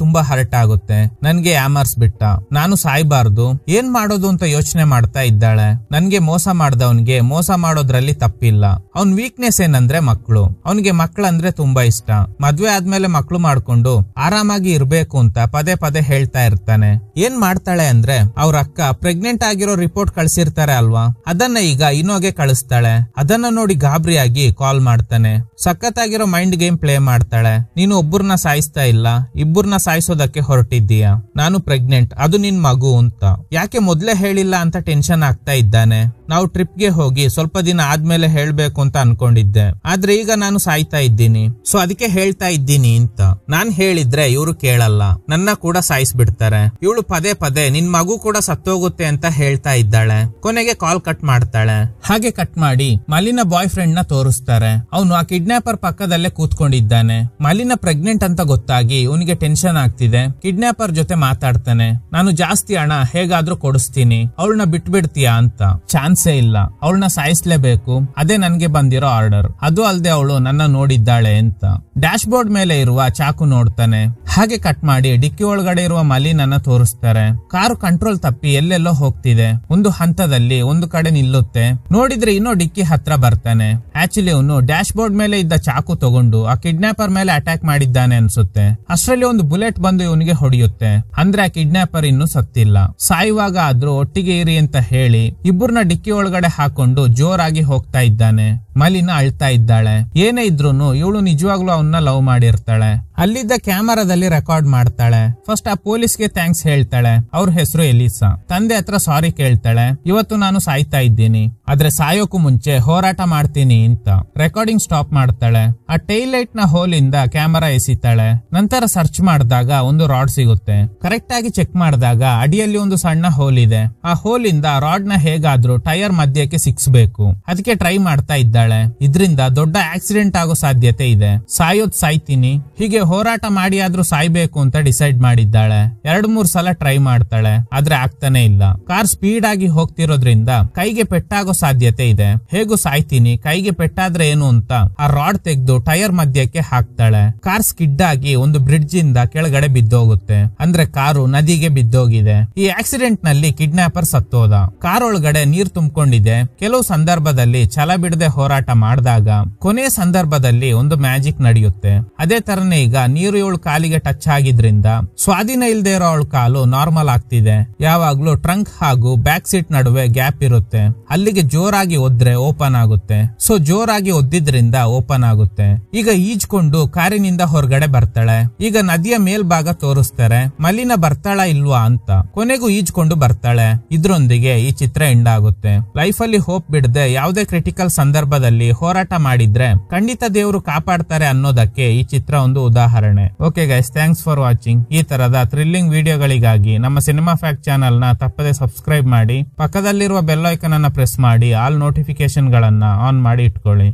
ತುಂಬಾ ಹರ್ಟ್ ಆಗುತ್ತೆ. ನನ್ಗೆ ಯಾಮರ್ಸ್ ಬಿಟ್ಟ, ನಾನು ಸಾಯ್ಬಾರ್ದು, ಏನ್ ಮಾಡೋದು ಅಂತ ಯೋಚನೆ ಮಾಡ್ತಾ ಇದ್ದಾಳೆ. ನನ್ಗೆ ಮೋಸ ಮಾಡ್ದವನ್ಗೆ ಮೋಸ ಮಾಡೋದ್ರಲ್ಲಿ ತಪ್ಪಿಲ್ಲ. ಅವ್ನ್ ವೀಕ್ನೆಸ್ ಏನಂದ್ರೆ ಮಕ್ಳು. ಅವನಿಗೆ ಮಕ್ಳಂದ್ರೆ ತುಂಬಾ ಇಷ್ಟ. ಮದ್ವೆ ಆದ್ಮೇಲೆ ಮಕ್ಳು ಮಾಡ್ಕೊಂಡು ಆರಾಮಾಗಿ ಇರ್ಬೇಕು ಅಂತ ಪದೇ ಪದೇ ಹೇಳ್ತಾ ಇರ್ತಾನೆ. ಏನ್ ಮಾಡ್ತಾಳೆ ಅಂದ್ರೆ, ಅವ್ರ ಅಕ್ಕ ಪ್ರೆಗ್ನೆಂಟ್ ಆಗಿರೋ ರಿಪೋರ್ಟ್ ಕಳ್ಸಿರ್ತಾರೆ ಅಲ್ವಾ, ಅದನ್ನ ಈಗ ಇನೋಗೆ ಕಳಿಸ್ತಾಳೆ. ಅದನ್ನ ನೋಡಿ ಗಾಬರಿಯಾಗಿ ಕಾಲ್ ಮಾಡ್ತಾನೆ. ಸಖತ್ತಾಗಿರೋ ಮೈಂಡ್ ಗೇಮ್ ಪ್ಲೇ ಮಾಡ್ತಾಳೆ. ನೀನು ಒಬ್ಬರನ್ನ ಸಾಯಿಸ್ತಾ ಇಲ್ಲ, ಇಬ್ಬರನ್ನ ಸಾಯಿಸೋದಕ್ಕೆ ಹೊರಟಿದ್ದೀಯಾ. ನಾನು ಪ್ರೆಗ್ನೆಂಟ್, ಅದು ನಿನ್ ಮಗು ಅಂತ. ಯಾಕೆ ಮೊದ್ಲೇ ಹೇಳಿಲ್ಲ ಅಂತ ಟೆನ್ಷನ್ ಆಗ್ತಾ ಇದ್ದಾನೆ. ನಾವು ಟ್ರಿಪ್ಗೆ ಹೋಗಿ ಸ್ವಲ್ಪ ದಿನ ಆದ್ಮೇಲೆ ಹೇಳ್ಬೇಕು ಅಂತ ಅನ್ಕೊಂಡಿದ್ದೆ, ಆದ್ರೆ ಈಗ ನಾನು ಸಾಯ್ತಾ ಇದ್ದೀನಿ. ಸೊ ಅದಕ್ಕೆ ಹೇಳ್ತಾ ಇದ್ದೀನಿ ಅಂತ. ನಾನ್ ಹೇಳಿದ್ರೆ ಇವ್ರು ಕೇಳಲ್ಲ, ನನ್ನ ಕೂಡ ಸಾಯಿಸ್ಬಿಡ್ತಾರೆ. ಇವಳು ಪದೇ ಪದೇ ನಿನ್ ಮಗು ಕೂಡ ಸತ್ತೋಗುತ್ತೆ ಅಂತ ಹೇಳ್ತಾ ಇದ್ದಾಳೆ. ಕೊನೆಗೆ ಕಾಲ್ ಕಟ್ ಮಾಡ್ತಾಳೆ. ಹಾಗೆ ಕಟ್ ಮಾಡಿ ಮಲಿನ ಬಾಯ್ ಫ್ರೆಂಡ್ ನ ತೋರಿಸ್ತಾರೆ. ಅವನು ಆ ಕಿಡ್ನಾಪರ್ ಪಕ್ಕದಲ್ಲೇ ಕೂತ್ಕೊಂಡಿದ್ದಾನೆ. ಮಲಿನ ಪ್ರೆಗ್ನೆಂಟ್ ಅಂತ ಗೊತ್ತಾಗಿ ಇವನಿಗೆ ಟೆನ್ಷನ್ ಆಗ್ತಿದೆ. ಕಿಡ್ನಾಪರ್ ಜೊತೆ ಮಾತಾಡ್ತಾನೆ. ನಾನು ಜಾಸ್ತಿ ಹಣ ಹೇಗಾದ್ರೂ ಕೊಡಿಸ್ತೀನಿ, ಅವಳನ್ನ ಬಿಟ್ಬಿಡ್ತೀಯಾ ಅಂತ. ಚಾನ್ಸೇ ಇಲ್ಲ, ಅವಳನ್ನ ಸಾಯಿಸ್ಲೇಬೇಕು, ಅದೇ ನನ್ಗೆ ಬಂದಿರೋ ಆರ್ಡರ್. ಅದು ಅಲ್ದೆ ಅವಳು ನನ್ನ ನೋಡಿದ್ದಾಳೆ ಅಂತ. ಡ್ಯಾಶ್ ಬೋರ್ಡ್ ಮೇಲೆ ಇರುವ ಚಾಕು ನೋಡ್ತಾನೆ. ಹಾಗೆ ಕಟ್ ಮಾಡಿ ಡಿಕ್ಕಿ ಒಳಗಡೆ ಇರುವ ಮಲಿನನ್ನ ತೋರಿಸ್ತಾರೆ. ಕಾರು ಕಂಟ್ರೋಲ್ ತಪ್ಪಿ ಎಲ್ಲೆಲ್ಲೋ ಹೋಗ್ತಿದೆ. ಒಂದು ಹಂತದಲ್ಲಿ ಒಂದು ಕಡೆ ನಿಲ್ಲುತ್ತೆ. ನೋಡಿದ್ರೆ ಇನ್ನೂ ಡಿಕ್ಕಿ ಹತ್ರ ಬರ್ತಾನೆ. ಆಕ್ಚುಲಿ ಅವನು ಡ್ಯಾಶ್ ಬೋರ್ಡ್ ಮೇಲೆ ಇದ್ದ ಚಾಕು ತಗೊಂಡು ಆ ಕಿಡ್ನಾಪರ್ ಮೇಲೆ ಅಟ್ಯಾಕ್ ಮಾಡಿದ್ದಾನೆ ಅನ್ಸುತ್ತೆ. ಅಷ್ಟರಲ್ಲಿ ಒಂದು ಬುಲೆಟ್ ಬಂದು ಇವನಿಗೆ ಹೊಡೆಯುತ್ತೆ. ಅಂದ್ರೆ ಆ ಕಿಡ್ನಾಪರ್ ಇನ್ನು ಸತ್ತಿಲ್ಲ. ಸಾಯುವಾಗ ಆದ್ರೂ ಒಟ್ಟಿಗೆ ಇರಿ ಅಂತ ಹೇಳಿ ಇಬ್ಬರನ್ನ ಡಿಕ್ಕಿ ಒಳಗಡೆ ಹಾಕೊಂಡು ಜೋರಾಗಿ ಹೋಗ್ತಾ ಇದ್ದಾನೆ. ಮಲಿನ ಅಳ್ತಾ ಇದ್ದಾಳೆ. ಏನೇ ಇದ್ರೂನು ಇವಳು ನಿಜವಾಗ್ಲೂ ಅವನ್ನ ಲವ್ ಮಾಡಿರ್ತಾಳೆ. ಅಲ್ಲಿದ್ದ ಕ್ಯಾಮರಾದಲ್ಲಿ ರೆಕಾರ್ಡ್ ಮಾಡ್ತಾಳೆ. ಫಸ್ಟ್ ಆ ಪೊಲೀಸ್ಗೆ ಥ್ಯಾಂಕ್ಸ್ ಹೇಳ್ತಾಳೆ. ಅವ್ರ ಹೆಸರು ಎಲಿಸಾ. ತಂದೆ ಹತ್ರ ಸಾರಿ ಕೇಳ್ತಾಳೆ. ಇವತ್ತು ನಾನು ಸಾಯ್ತಾ ಇದ್ದೀನಿ, ಆದ್ರೆ ಸಾಯೋಕು ಮುಂಚೆ ಹೋರಾಟ ಮಾಡ್ತೀನಿ ಅಂತ. ರೆಕಾರ್ಡಿಂಗ್ ಸ್ಟಾಪ್ ಮಾಡ್ತಾಳೆ. ಆ ಟೈಲ್ ಲೈಟ್ ನ ಹೋಲ್ ಇಂದ ಕ್ಯಾಮರಾ ಎಸಿತಾಳೆ. ನಂತರ ಸರ್ಚ್ ಮಾಡಿದಾಗ ಒಂದು ರಾಡ್ ಸಿಗುತ್ತೆ. ಕರೆಕ್ಟ್ ಆಗಿ ಚೆಕ್ ಮಾಡಿದಾಗ ಅಡಿಯಲ್ಲಿ ಒಂದು ಸಣ್ಣ ಹೋಲ್ ಇದೆ. ಆ ಹೋಲ್ ಇಂದ ರಾಡ್ ನ ಹೇಗಾದ್ರೂ ಟೈರ್ ಮಧ್ಯಕ್ಕೆ ಸಿಕ್ಸ್ಬೇಕು. ಅದಕ್ಕೆ ಟ್ರೈ ಮಾಡ್ತಾ ಇದ್ದಾಳೆ. ಇದರಿಂದ ದೊಡ್ಡ ಆಕ್ಸಿಡೆಂಟ್ ಆಗೋ ಸಾಧ್ಯತೆ ಇದೆ. ಸಾಯೋದ್ ಸಾಯ್ತೀನಿ, ಹೀಗೆ ಹೋರಾಟ ಮಾಡಿ ಆದ್ರೂ ಸಾಯ್ಬೇಕು ಅಂತ ಡಿಸೈಡ್ ಮಾಡಿದ್ದಾಳೆ. 2-3 ಸಲ ಟ್ರೈ ಮಾಡ್ತಾಳೆ, ಆದ್ರೆ ಆಗ್ತಾನೆ ಇಲ್ಲ. ಕಾರ್ ಸ್ಪೀಡ್ ಆಗಿ ಹೋಗ್ತಿರೋದ್ರಿಂದ ಕೈಗೆ ಪೆಟ್ಟಾಗೋ ಸಾಧ್ಯತೆ ಇದೆ. ಹೇಗೂ ಸಾಯ್ತೀನಿ, ಕೈಗೆ ಪೆಟ್ಟಾದ್ರೆ ಏನು ಅಂತ ಆ ರಾಡ್ ತೆಗೆದು ಟೈರ್ ಮಧ್ಯಕ್ಕೆ ಹಾಕ್ತಾಳೆ. ಕಾರ್ ಸ್ಕಿಡ್ ಆಗಿ ಒಂದು ಬ್ರಿಡ್ಜ್ ಇಂದ ಕೆಳಗಡೆ ಬಿದ್ದೋಗುತ್ತೆ. ಅಂದ್ರೆ ಕಾರು ನದಿಗೆ ಬಿದ್ದೋಗಿದೆ. ಈ ಆಕ್ಸಿಡೆಂಟ್ ನಲ್ಲಿ ಕಿಡ್ನಾಪರ್ ಸತ್ತೋದ. ಕಾರ್ ಒಳಗಡೆ ನೀರ್ ತುಂಬಿಕೊಂಡಿದೆ. ಕೆಲವು ಸಂದರ್ಭದಲ್ಲಿ ಛಲ ಬಿಡದೆ ಹೋರಾಟ ಮಾಡಿದಾಗ ಕೊನೆಯ ಸಂದರ್ಭದಲ್ಲಿ ಒಂದು ಮ್ಯಾಜಿಕ್ ನಡೆಯುತ್ತೆ. ಅದೇ ತರನೇ ಈಗ ನೀರು ಇವಳು ಕಾಲಿಗೆ ಟಚ್ ಆಗಿದ್ರಿಂದ ಸ್ವಾಧೀನ ಇಲ್ದೇ ಇರೋ ಅವಳ ಕಾಲು ನಾರ್ಮಲ್ ಆಗ್ತಿದೆ. ಯಾವಾಗ್ಲೂ ಟ್ರಂಕ್ ಹಾಗೂ ಬ್ಯಾಕ್ ಸೀಟ್ ನಡುವೆ ಗ್ಯಾಪ್ ಇರುತ್ತೆ. ಅಲ್ಲಿಗೆ ಜೋರಾಗಿ ಒದ್ರೆ ಓಪನ್ ಆಗುತ್ತೆ. ಸೊ ಜೋರಾಗಿ ಒದ್ದಿದ್ರಿಂದ ಓಪನ್ ಆಗುತ್ತೆ. ಈಗ ಈಜ್ಕೊಂಡು ಕಾರಿನಿಂದ ಹೊರಗಡೆ ಬರ್ತಾಳೆ. ಈಗ ನದಿಯ ಮೇಲ್ಭಾಗ ತೋರಿಸ್ತಾರೆ. ಮಲಿನ ಬರ್ತಾಳ ಇಲ್ವಾ ಅಂತ. ಕೊನೆಗೂ ಈಜ್ಕೊಂಡು ಬರ್ತಾಳೆ. ಇದ್ರೊಂದಿಗೆ ಈ ಚಿತ್ರ ಎಂಡ್ ಆಗುತ್ತೆ. ಲೈಫ್ ಅಲ್ಲಿ ಹೋಪ್ ಬಿಡದೆ ಯಾವುದೇ ಕ್ರಿಟಿಕಲ್ ಸಂದರ್ಭದಲ್ಲಿ ಹೋರಾಟ ಮಾಡಿದ್ರೆ ಖಂಡಿತ ದೇವರು ಕಾಪಾಡ್ತಾರೆ ಅನ್ನೋದಕ್ಕೆ ಈ ಚಿತ್ರ ಒಂದು ಉದಾಹರಣೆ. Okay guys, thanks for watching. ಈ ತರದ ಥ್ರಿಲ್ಲಿಂಗ್ ವಿಡಿಯೋಗಳಿಗಾಗಿ ನಮ್ಮ ಸಿನಿಮಾ ಫ್ಯಾಕ್ಟ್ ಚಾನೆಲ್ ನ ತಪ್ಪದೆ ಸಬ್ಸ್ಕ್ರೈಬ್ ಮಾಡಿ. ಪಕ್ಕದಲ್ಲಿರುವ ಬೆಲ್ ಐಕಾನ್ ಅನ್ನ ಪ್ರೆಸ್ ಮಾಡಿ ಆಲ್ ನೋಟಿಫಿಕೇಶನ್ ಗಳನ್ನ ಆನ್ ಮಾಡಿ ಇಟ್ಕೊಳ್ಳಿ.